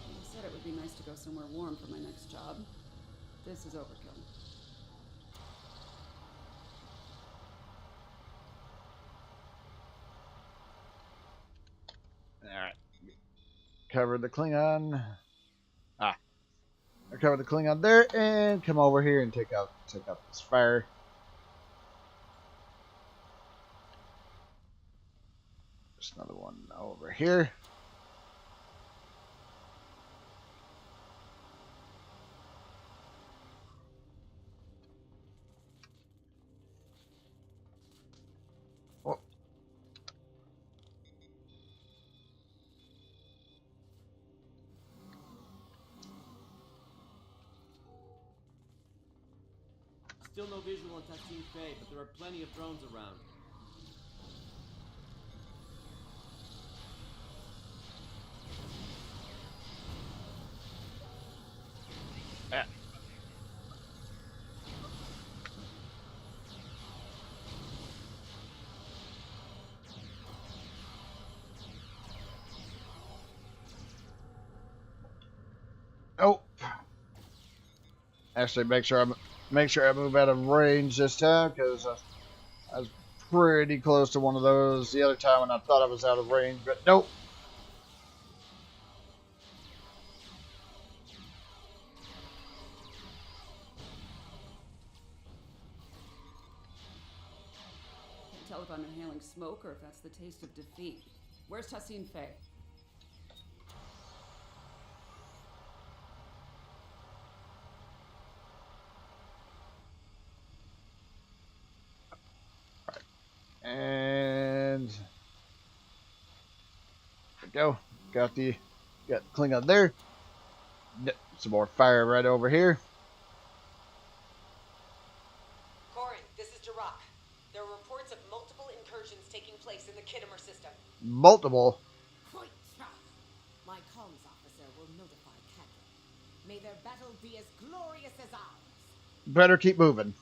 I said it would be nice to go somewhere warm for my next job. This is overkill. Alright. Cover the Klingon. I covered the Klingon there, and come over here and take out this fire. There's another one over here. Oh. Still no visual on Tassine Faye, but there are plenty of drones around. Ah. Oh. Actually, make sure I move out of range this time, because I was pretty close to one of those the other time when I thought I was out of range, but nope. Can't tell if I'm inhaling smoke or if that's the taste of defeat. Where's Tassine Faye? And there we go. Got the Klingon there. Some more fire right over here. Corin, this is Jirok. There are reports of multiple incursions taking place in the Kittimer system. Multiple. Quite tough. My comms officer will notify Cadre. May their battle be as glorious as ours. Better keep moving.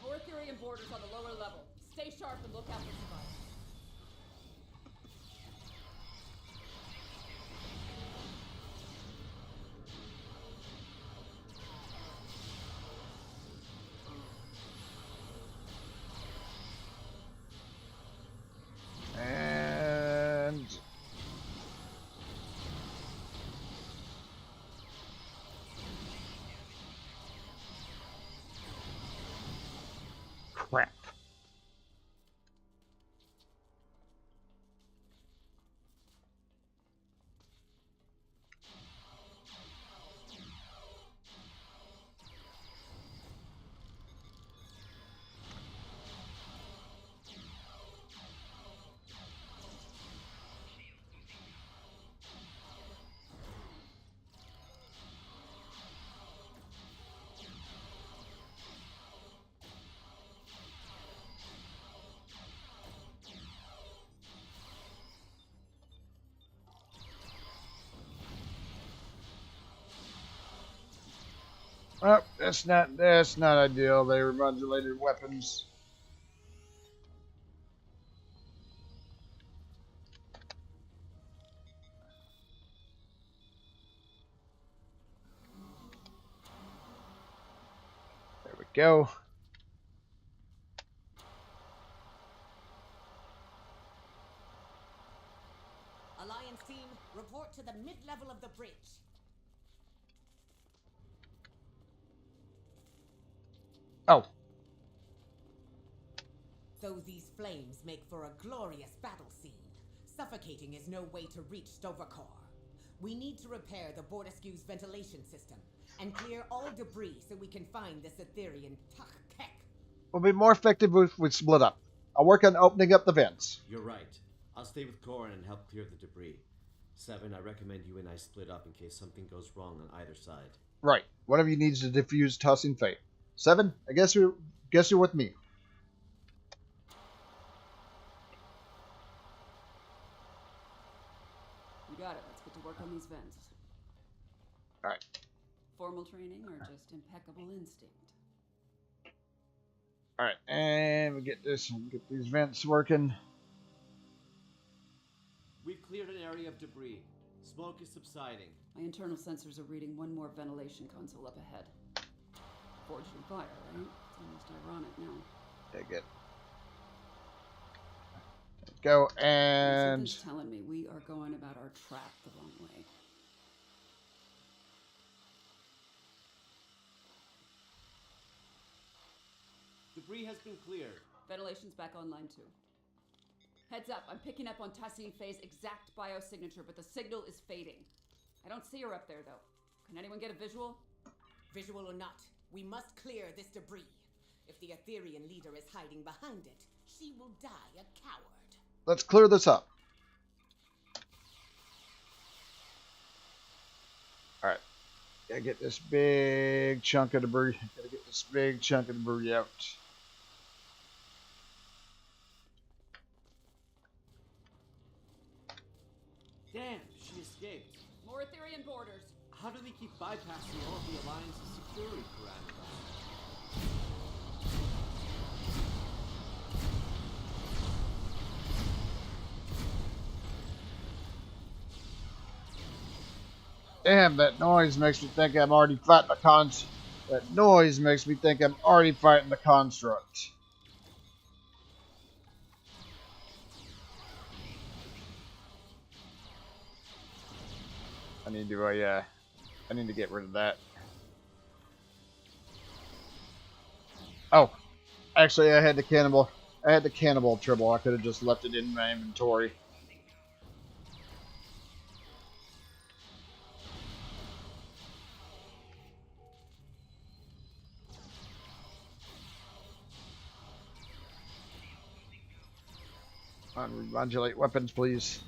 More Aetherian borders on the lower level. Stay sharp and look out for survivors. Crap. Oh, that's not ideal. They were modulated weapons. There we go. Alliance team, report to the mid-level of the bridge. Oh. Though these flames make for a glorious battle scene, suffocating is no way to reach Stovercore. We need to repair the Bordescue's ventilation system and clear all debris so we can find this Etherean Tuck-Kek. We'll be more effective if we split up. I'll work on opening up the vents. You're right. I'll stay with Corin and help clear the debris. Seven, I recommend you and I split up in case something goes wrong on either side. Right. One of you needs to defuse tossing fate. Seven, I guess you're with me. You got it. Let's get to work on these vents. All right. Formal training or just impeccable instinct? All right, and we get these vents working. We've cleared an area of debris. Smoke is subsiding. My internal sensors are reading one more ventilation console up ahead. Forged in fire, right? It's almost ironic now. Okay, good. Go and. Something's telling me we are going about our trap the wrong way. Debris has been cleared. Ventilation's back online too. Heads up, I'm picking up on Tassine Faye's exact biosignature, but the signal is fading. I don't see her up there though. Can anyone get a visual? Visual or not, we must clear this debris. If the Etherean leader is hiding behind it, she will die a coward. Let's clear this up. All right. Gotta get this big chunk of debris. Gotta get this big chunk of debris out. Damn, she escaped. More Etherean borders. How do they keep bypassing all of the Alliance's security parameters? Damn, that noise makes me think I'm already fighting the That noise makes me think I'm already fighting the construct. I need to get rid of that. Oh, actually, I had the cannibal tribble. I could have just left it in my inventory. Unmodulate weapons, please.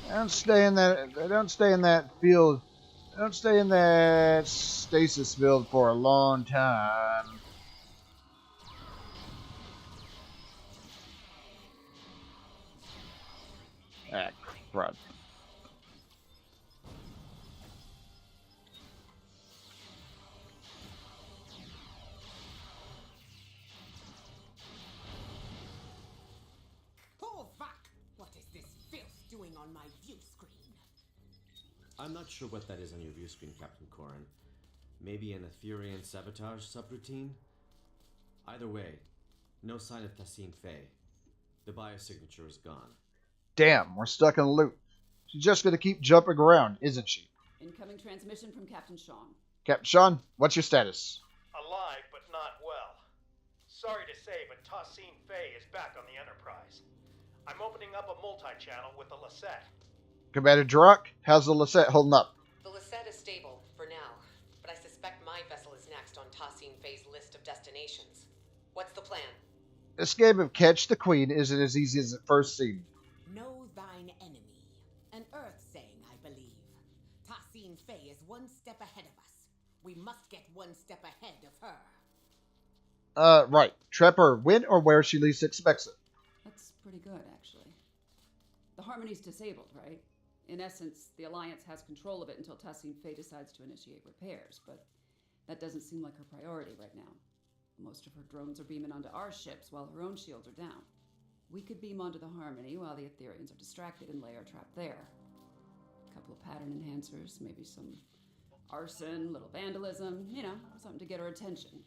Don't stay in that field. Don't stay in that stasis field for a long time. Ah, crud. Oh, fuck! I'm not sure what that is on your view screen, Captain Corrin. Maybe an Etherean sabotage subroutine? Either way, no sign of Tassine Fey. The biosignature is gone. Damn, we're stuck in a loop. She's just gonna keep jumping around, isn't she? Incoming transmission from Captain Sean. Captain Sean, what's your status? Alive, but not well. Sorry to say, but Tassine Fey is back on the Enterprise. I'm opening up a multi-channel with the Lassette. Commander Duroc, how's the Lassette holding up? The Lassette is stable, for now, but I suspect my vessel is next on Tassine Fey's list of destinations. What's the plan? This game of Catch the Queen isn't as easy as it first seemed. Know thine enemy. An Earth saying, I believe. Tassine Fey is one step ahead of us. We must get one step ahead of her. Right. Trap her when or where she least expects it. That's pretty good, actually. The Harmony's disabled, right? In essence, the Alliance has control of it until Tassine Fey decides to initiate repairs, but that doesn't seem like her priority right now. Most of her drones are beaming onto our ships while her own shields are down. We could beam onto the Harmony while the Etherians are distracted and lay our trap there. A couple of pattern enhancers, maybe some arson, little vandalism, something to get her attention.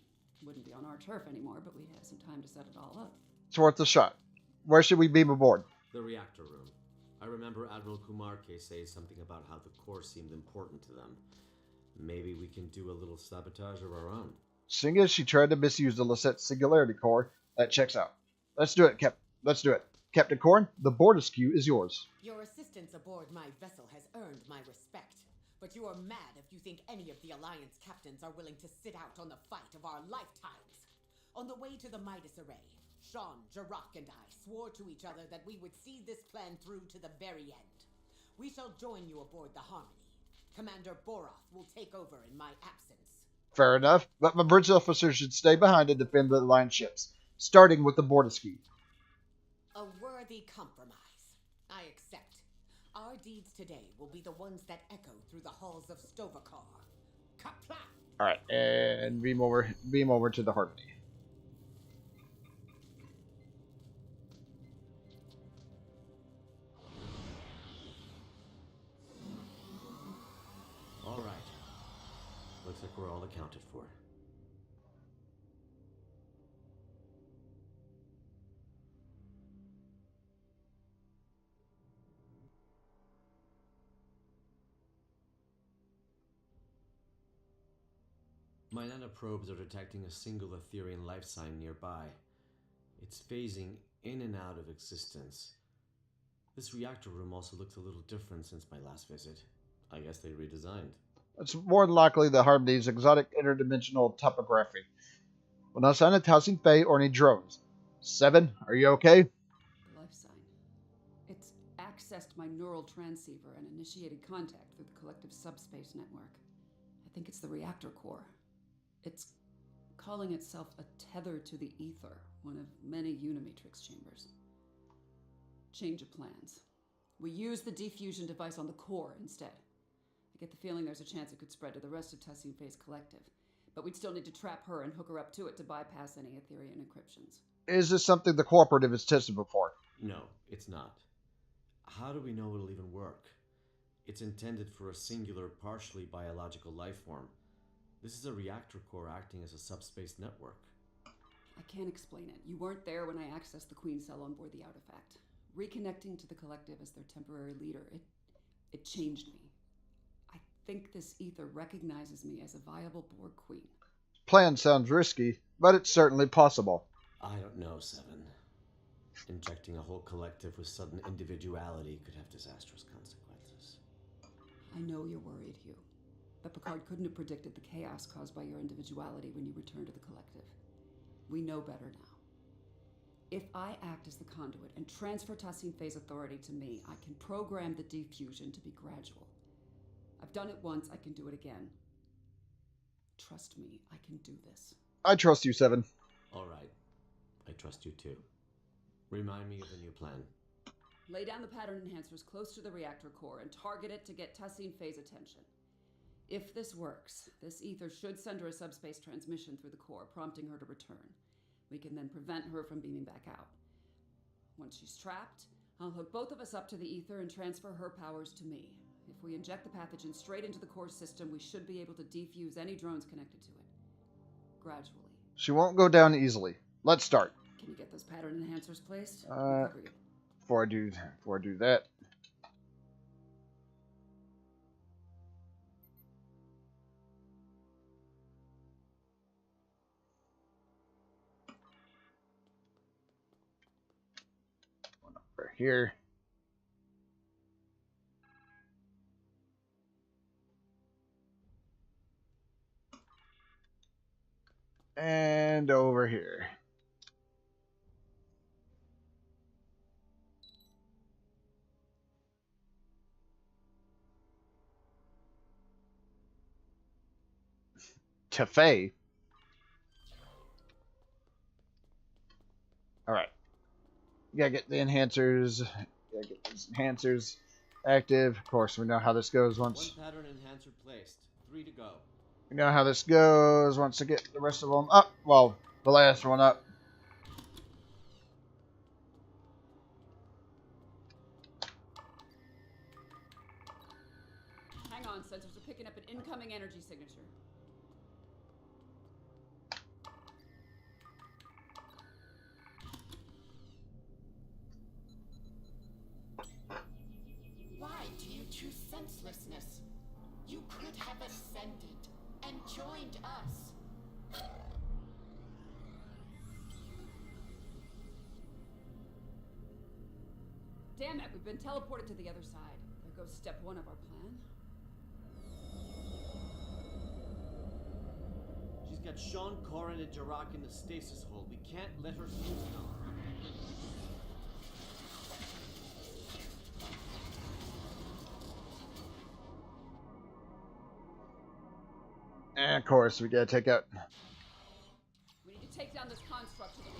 Wouldn't be on our turf anymore, but we'd have some time to set it all up. It's worth a shot. Where should we beam aboard? The reactor room. I remember Admiral Kumarke say something about how the core seemed important to them. Maybe we can do a little sabotage of our own. Seeing as she tried to misuse the Lassette Singularity Core, that checks out. Let's do it, Let's do it. Captain Corrin, the board askew is yours. Your assistance aboard my vessel has earned my respect, but you are mad if you think any of the Alliance captains are willing to sit out on the fight of our lifetimes. On the way to the Midas Array, Sean, Duroc, and I swore to each other that we would see this plan through to the very end. We shall join you aboard the Harmony. Commander Boroth will take over in my absence. Fair enough, but my bridge officers should stay behind to defend the Alliance ships, starting with the board askew. A worthy compromise. I accept. Our deeds today will be the ones that echo through the halls of Stovakar. Kapla! Alright, and beam over to the Harmony. All right. Looks like we're all accounted for. My nanoprobes are detecting a single Etherian life sign nearby. It's phasing in and out of existence. This reactor room also looks a little different since my last visit. I guess they redesigned. It's more than likely the Harmony's exotic interdimensional topography. Will not sign a Tassine Fey or any drones. 7, are you okay? The life sign. It's accessed my neural transceiver and initiated contact through the collective subspace network. I think it's the reactor core. It's calling itself a tether to the ether, one of many Unimatrix chambers. Change of plans. We use the diffusion device on the core instead. I get the feeling there's a chance it could spread to the rest of Tassine Fey's collective, but we'd still need to trap her and hook her up to it to bypass any Etherian encryptions. Is this something the Cooperative has tested before? No, it's not. How do we know it'll even work? It's intended for a singular, partially biological life form. This is a reactor core acting as a subspace network. I can't explain it. You weren't there when I accessed the Queen cell on board the artifact. Reconnecting to the collective as their temporary leader, it changed me. I think this ether recognizes me as a viable Borg Queen. Plan sounds risky, but it's certainly possible. I don't know, Seven. Injecting a whole collective with sudden individuality could have disastrous consequences. I know you're worried, Hugh. But Picard couldn't have predicted the chaos caused by your individuality when you returned to the collective. We know better now. If I act as the conduit and transfer Tassine Fey's authority to me, I can program the diffusion to be gradual. I've done it once, I can do it again. Trust me, I can do this. I trust you, 7. All right. I trust you too. Remind me of the new plan. Lay down the pattern enhancers close to the reactor core and target it to get Tassine Fey's attention. If this works, this ether should send her a subspace transmission through the core, prompting her to return. We can then prevent her from beaming back out. Once she's trapped, I'll hook both of us up to the ether and transfer her powers to me. If we inject the pathogen straight into the core system, we should be able to defuse any drones connected to it. Gradually. She won't go down easily. Let's start. Can you get those pattern enhancers placed? We'll cover you. Before I do that. One over here. And over here. Cafe. Alright. You gotta get the enhancers. Gotta get these enhancers active. Of course, we know how this goes once. One pattern enhancer placed. 3 to go. We know how this goes once I get the rest of them up. Well, the last one up. Hang on, sensors are picking up an incoming energy signature. Why do you choose senselessness? You could have ascended and joined us. Damn it, we've been teleported to the other side. There goes step 1 of our plan. She's got Sean, Corin, and Jarak in the stasis hold. We can't let her fuse now. And of course, we gotta take out. We need to take down this construct to the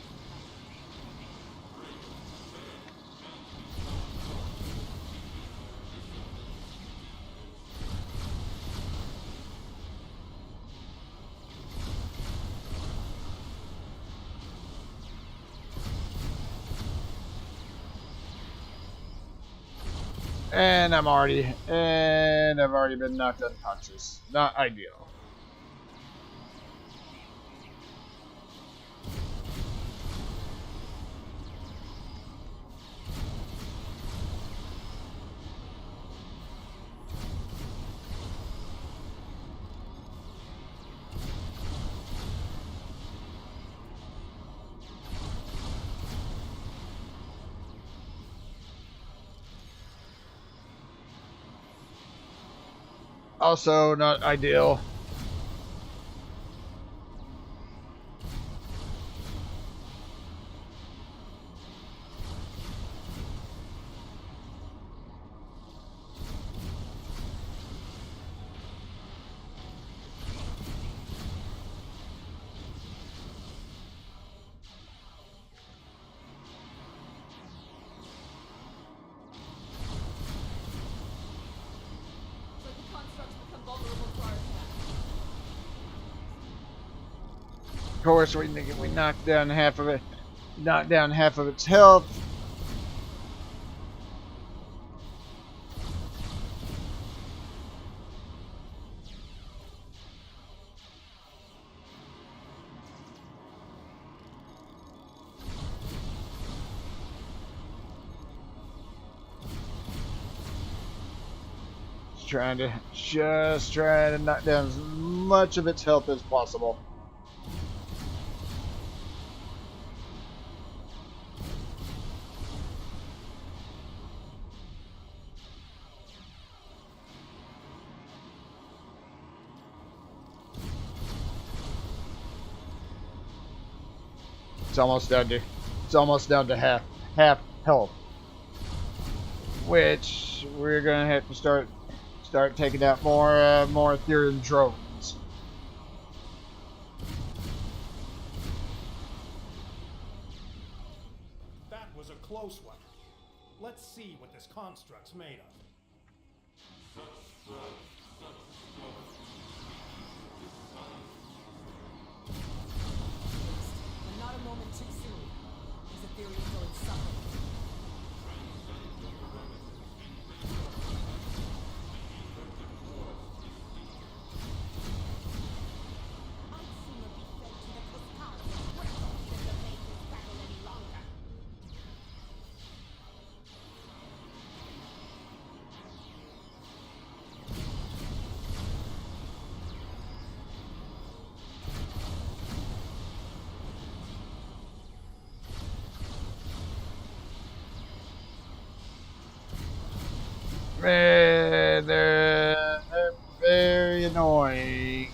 And I've already been knocked unconscious. Not ideal. Also not ideal. Of course, we knocked down half of it. Knocked down half of its health. Just trying to knock down as much of its health as possible. It's almost down to half health, which we're gonna have to start taking out more Ethereum drones. That was a close one. Let's see what this construct's made of. But not a moment too soon. These Ethereans are insufferable. They're very annoying.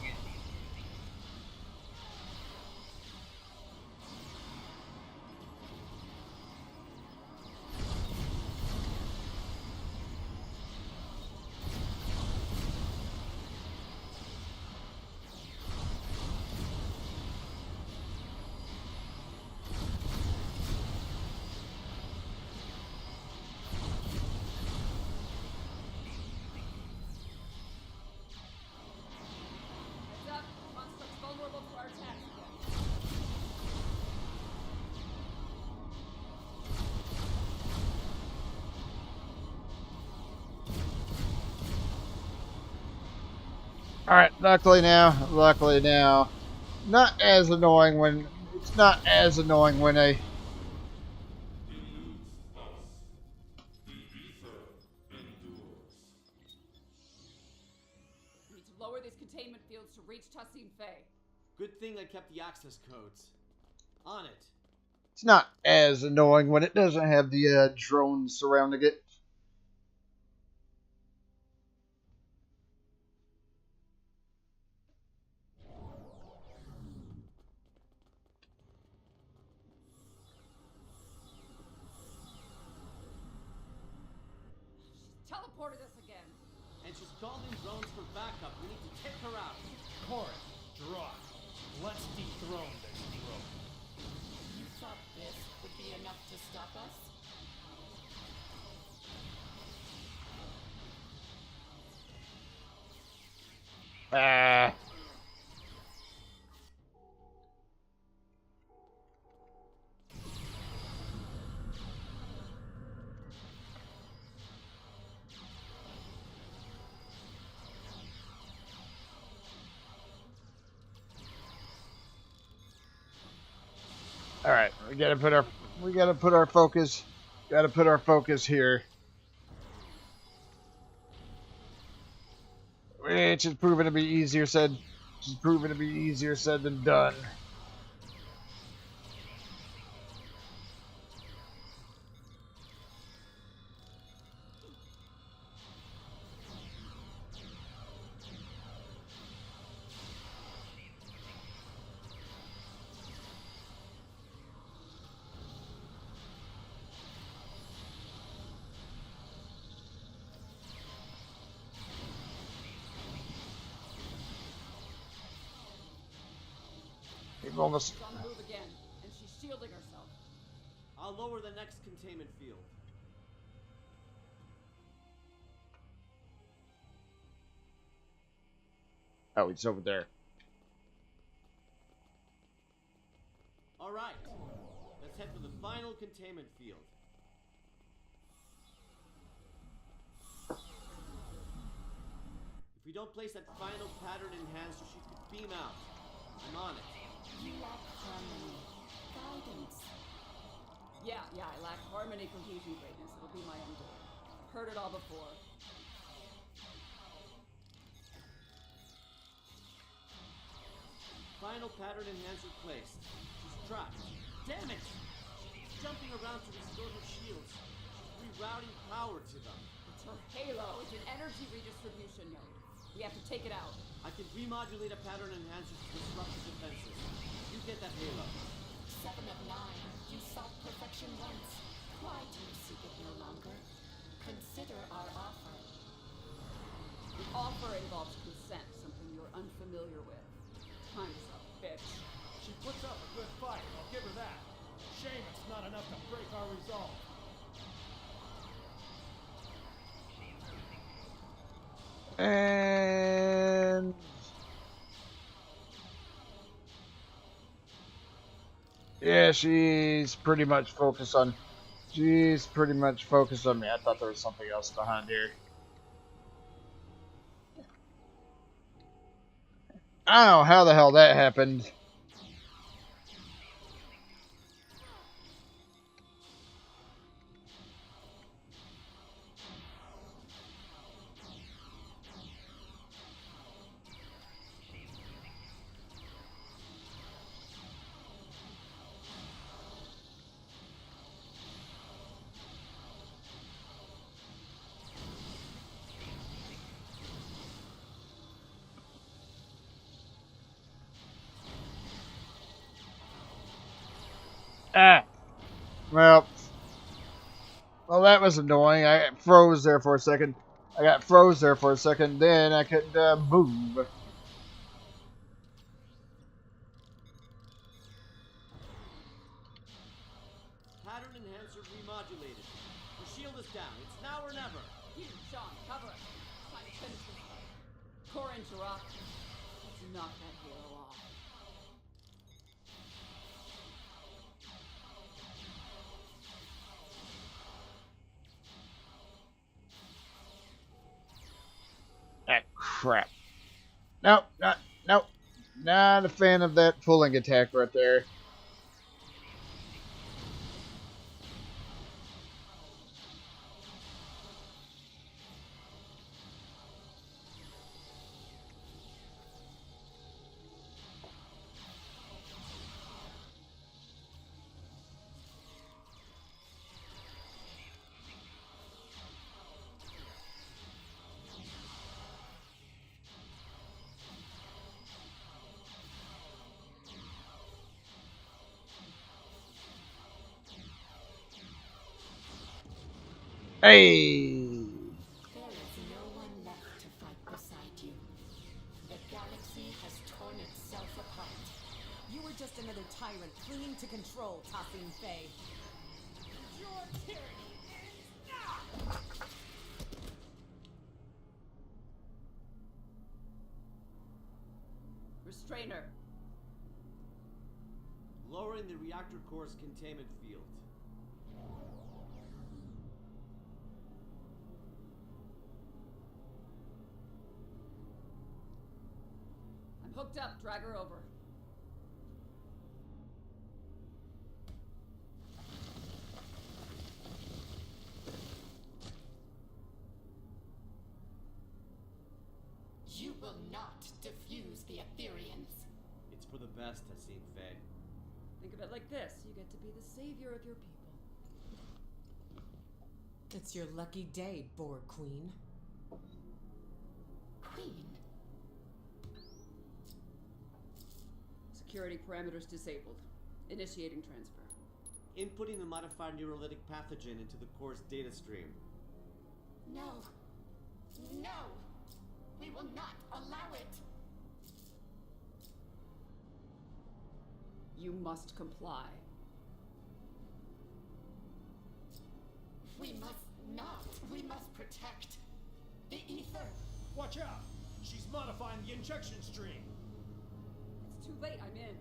Heads up, construct's vulnerable to our attacks again. Alright, luckily now. Not as annoying when it's not as annoying when I We need to lower these containment fields to reach Tassim Fey. Good thing I kept the access codes. On it. it's not as annoying when it doesn't have the drones surrounding it. She's teleported us again. And she's called in drones for backup. We need to take her out. Chorus, drop. Let's dethrone this drone. You thought this would be enough to stop us? Ah. All right, we gotta put our focus. Gotta put our focus here, which is proven to be easier said. Than done. We've almost. She's on the move again, and she's shielding herself. I'll lower the next containment field. Oh, it's over there. All right. Let's head for the final containment field. If we don't place that final pattern enhancer, she could beam out. I'm on it. You lack harmony, guidance. Yeah, I lack harmony, cohesion, greatness. It'll be my undoing. I've heard it all before. Final pattern enhancer placed. She's trapped. Damn it! She's jumping around to restore her shields. She's rerouting power to them. It's her halo. It's an energy redistribution node. We have to take it out. I can remodulate a pattern enhancer to disrupt the defenses. You get that halo. 7 of 9. You sought perfection once. Why do you seek it no longer? Consider our offer. The offer involves consent, something you're unfamiliar with. Time's up, bitch. She puts up a good fight, I'll give her that. Shame it's not enough to break our resolve. And yeah, she's pretty much focused on. She's pretty much focused on me. I thought there was something else behind here. I don't know how the hell that happened. Ah. Well, that was annoying. I froze there for a second. Then I couldn't move. Pattern enhancer remodulated. The shield is down. It's now or never. You, Sean, cover it. Try to finish him. Core interrupt. Let's knock that hero off. Ah, crap. Nope, not a fan of that pulling attack right there. Hey! There is no one left to fight beside you. The galaxy has torn itself apart. You were just another tyrant clinging to control, Tassim Faye. Your tyranny ends now! Restrainer. Lowering the reactor core's containment field. I'm hooked up. Drag her over. You will not defuse the Ethereans. It's for the best, Tassim Faye. Think of it like this. You get to be the savior of your people. It's your lucky day, Borg Queen. Queen. Security parameters disabled. Initiating transfer. Inputting the modified neurolytic pathogen into the core's data stream. No. No! We will not allow it! You must comply. We must not. We must protect the ether. Watch out! She's modifying the injection stream. It's too late. I'm in.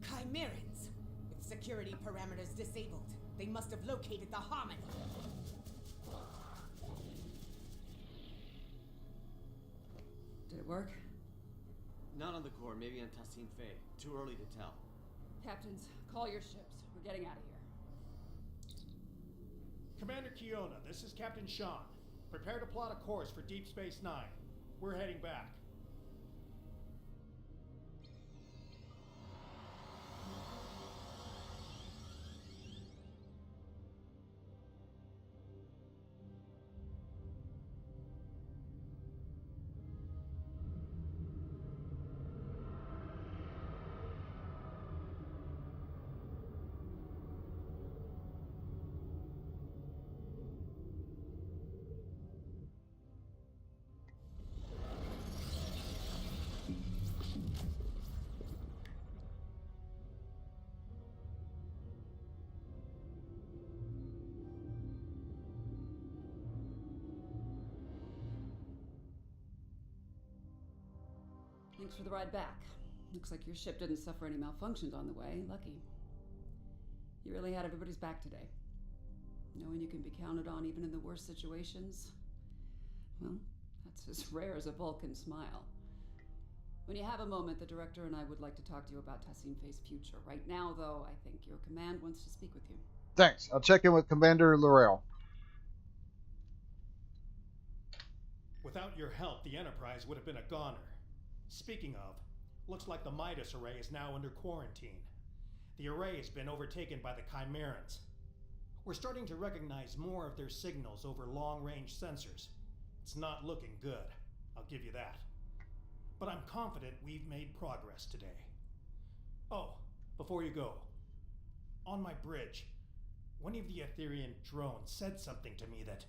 Chimerans! With security parameters disabled, they must have located the Harmony. Did it work? Not on the core, maybe on Tassim Faye. Too early to tell. Captains, call your ships. We're getting out of here. Commander Kiona, this is Captain Sean. Prepare to plot a course for Deep Space Nine. We're heading back. Thanks for the ride back. Looks like your ship didn't suffer any malfunctions on the way. Lucky. You really had everybody's back today. Knowing you can be counted on even in the worst situations, well, that's as rare as a Vulcan smile. When you have a moment, the director and I would like to talk to you about Tassim Faye's future. Right now, though, I think your command wants to speak with you. Thanks. I'll check in with Commander Laurel. Without your help, the Enterprise would have been a goner. Speaking of, looks like the Midas Array is now under quarantine. The array has been overtaken by the Chimerans. We're starting to recognize more of their signals over long-range sensors. It's not looking good, I'll give you that. But I'm confident we've made progress today. Oh, before you go, on my bridge, one of the Etherean drones said something to me that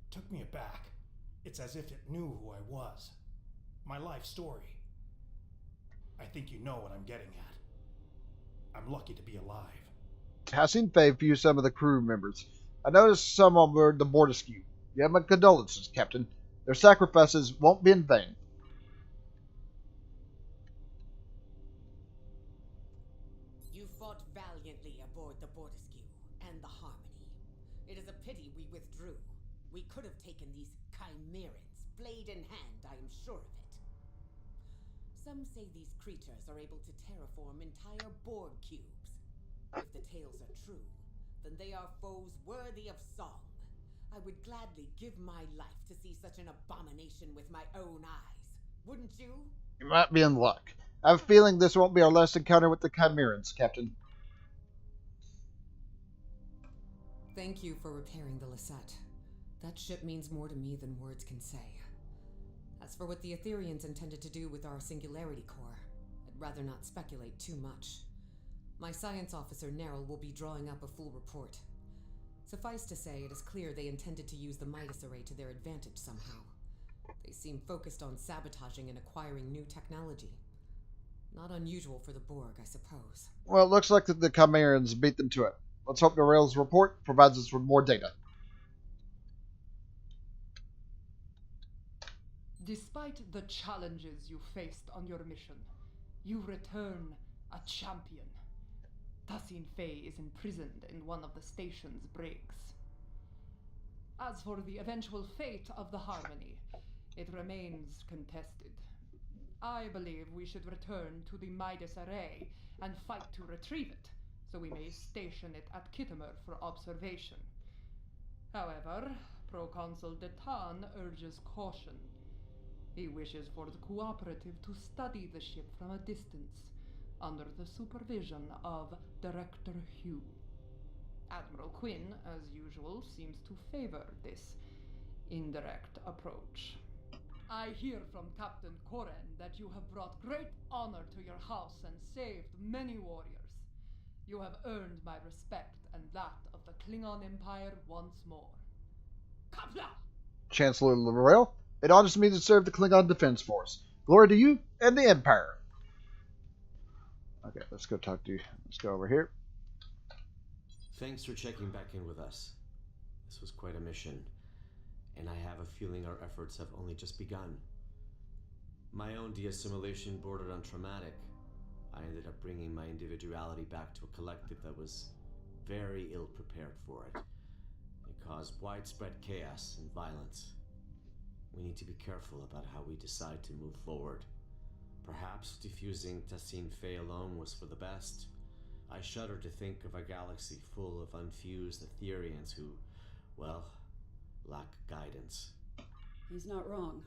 took me aback. It's as if it knew who I was. My life story. I think you know what I'm getting at. I'm lucky to be alive. Tassine Fay views some of the crew members. I noticed some on board the Bortiskew. You have my condolences, Captain. Their sacrifices won't be in vain. You fought valiantly aboard the Bortiskew and the Harmony. It is a pity we withdrew. We could have taken these Chimerans, blade in hand, I am sure of it. Some say these creatures are able to terraform entire Borg cubes. If the tales are true, then they are foes worthy of song. I would gladly give my life to see such an abomination with my own eyes. Wouldn't you? You might be in luck. I have a feeling this won't be our last encounter with the Chimerans, Captain. Thank you for repairing the Lisette. That ship means more to me than words can say. As for what the Ethereans intended to do with our Singularity Core, I'd rather not speculate too much. My science officer, Neril, will be drawing up a full report. Suffice to say, it is clear they intended to use the Midas Array to their advantage somehow. They seem focused on sabotaging and acquiring new technology. Not unusual for the Borg, I suppose. Well, it looks like the Chimerans beat them to it. Let's hope Neril's report provides us with more data. Despite the challenges you faced on your mission, you return a champion. Tassine Fay is imprisoned in one of the station's brigs. As for the eventual fate of the Harmony, it remains contested. I believe we should return to the Midas Array and fight to retrieve it, so we may station it at Kittimer for observation. However, Proconsul Detan urges caution. He wishes for the Cooperative to study the ship from a distance, under the supervision of Director Hugh. Admiral Quinn, as usual, seems to favor this indirect approach. I hear from Captain Koren that you have brought great honor to your house and saved many warriors. You have earned my respect and that of the Klingon Empire once more. Kapla! Chancellor L'Oreal, it honors me to serve the Klingon Defense Force. Glory to you and the Empire. Okay, let's go talk to you. Let's go over here. Thanks for checking back in with us. This was quite a mission, and I have a feeling our efforts have only just begun. My own de-assimilation bordered on traumatic. I ended up bringing my individuality back to a collective that was very ill prepared for it. It caused widespread chaos and violence. We need to be careful about how we decide to move forward. Perhaps defusing Tassine Fay alone was for the best. I shudder to think of a galaxy full of unfused Etherians who, well, lack guidance. He's not wrong.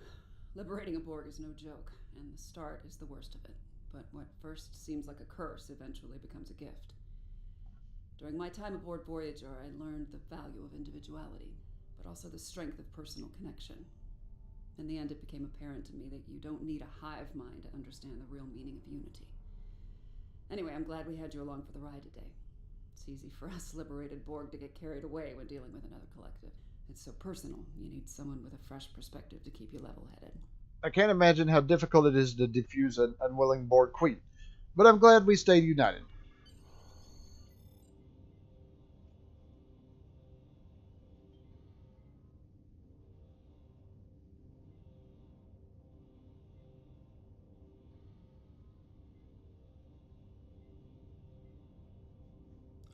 Liberating a Borg is no joke, and the start is the worst of it. But what first seems like a curse eventually becomes a gift. During my time aboard Voyager, I learned the value of individuality, but also the strength of personal connection. In the end, it became apparent to me that you don't need a hive mind to understand the real meaning of unity. Anyway, I'm glad we had you along for the ride today. It's easy for us liberated Borg to get carried away when dealing with another collective. It's so personal, you need someone with a fresh perspective to keep you level-headed. I can't imagine how difficult it is to defuse an unwilling Borg queen, but I'm glad we stayed united.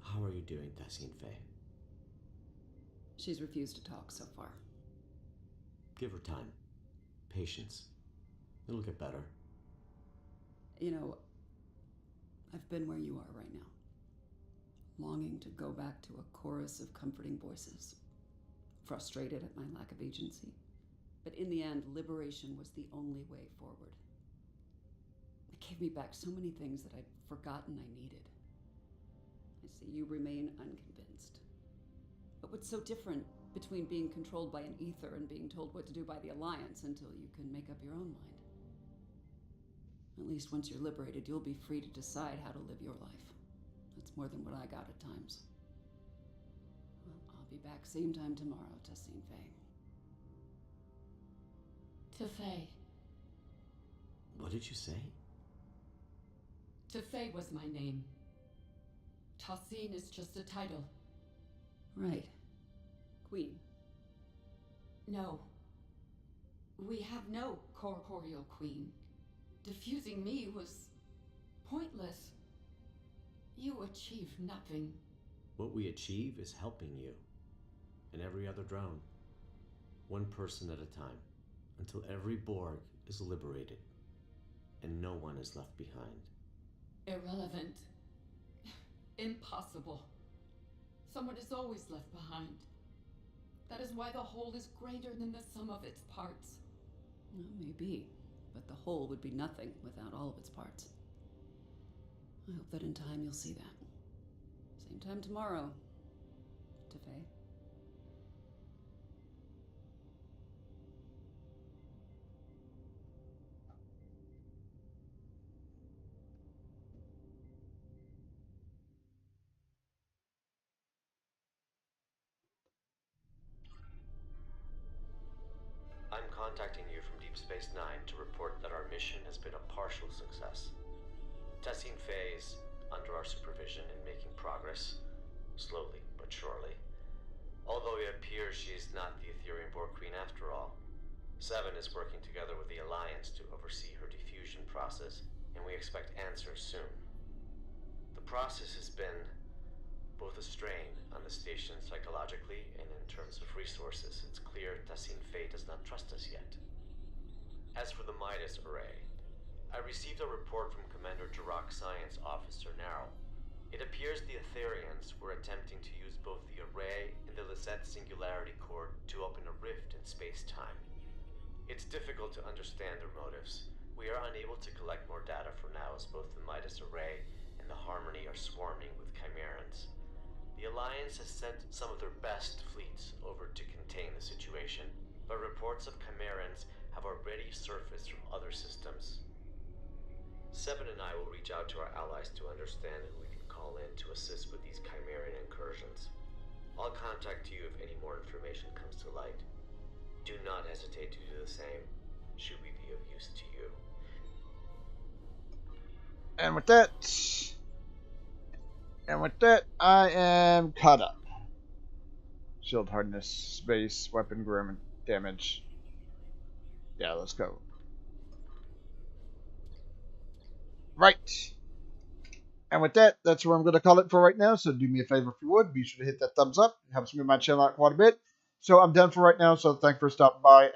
How are you doing, Tassine Fay? She's refused to talk so far. Give her time. Patience. It'll get better. You know, I've been where you are right now. Longing to go back to a chorus of comforting voices. Frustrated at my lack of agency. But in the end, liberation was the only way forward. It gave me back so many things that I'd forgotten I needed. I see you remain unconvinced. But what's so different between being controlled by an ether and being told what to do by the Alliance until you can make up your own mind? At least once you're liberated, you'll be free to decide how to live your life. That's more than what I got at times. Well, I'll be back same time tomorrow, Tassine Faye. Tefay. What did you say? Tefay was my name. Tassine is just a title. Right. Queen. No. We have no corporeal queen. Diffusing me was pointless. You achieve nothing. What we achieve is helping you. And every other drone. One person at a time. Until every Borg is liberated. And no one is left behind. Irrelevant. Impossible. Someone is always left behind. That is why the whole is greater than the sum of its parts. Well, maybe. But the whole would be nothing without all of its parts. I hope that in time you'll see that. Same time tomorrow, Tefay. I'm contacting you from Deep Space Nine to report that our mission has been a partial success. Tassine Faye is under our supervision and making progress, slowly but surely. Although it appears she's not the Ethereum Borg Queen after all. Seven is working together with the Alliance to oversee her diffusion process, and we expect answers soon. The process has been both a strain on the station psychologically and in terms of resources. It's clear Tassine Faye does not trust us yet. As for the Midas Array, I received a report from Commander Jirok Science Officer Narrow. It appears the Etherians were attempting to use both the array and the Lisette Singularity Core to open a rift in space-time. It's difficult to understand their motives. We are unable to collect more data for now, as both the Midas Array and the Harmony are swarming with Chimerans. The Alliance has sent some of their best fleets over to contain the situation, but reports of Chimerans have already surfaced from other systems. Seven and I will reach out to our allies to understand who we can call in to assist with these Chimeran incursions. I'll contact you if any more information comes to light. Do not hesitate to do the same, should we be of use to you. And with that, I am caught up. Shield hardness, space, weapon damage. Yeah, let's go. Right. And with that, that's where I'm going to call it for right now. So do me a favor if you would. Be sure to hit that thumbs up. It helps me with my channel out quite a bit. So I'm done for right now. So thanks for stopping by. And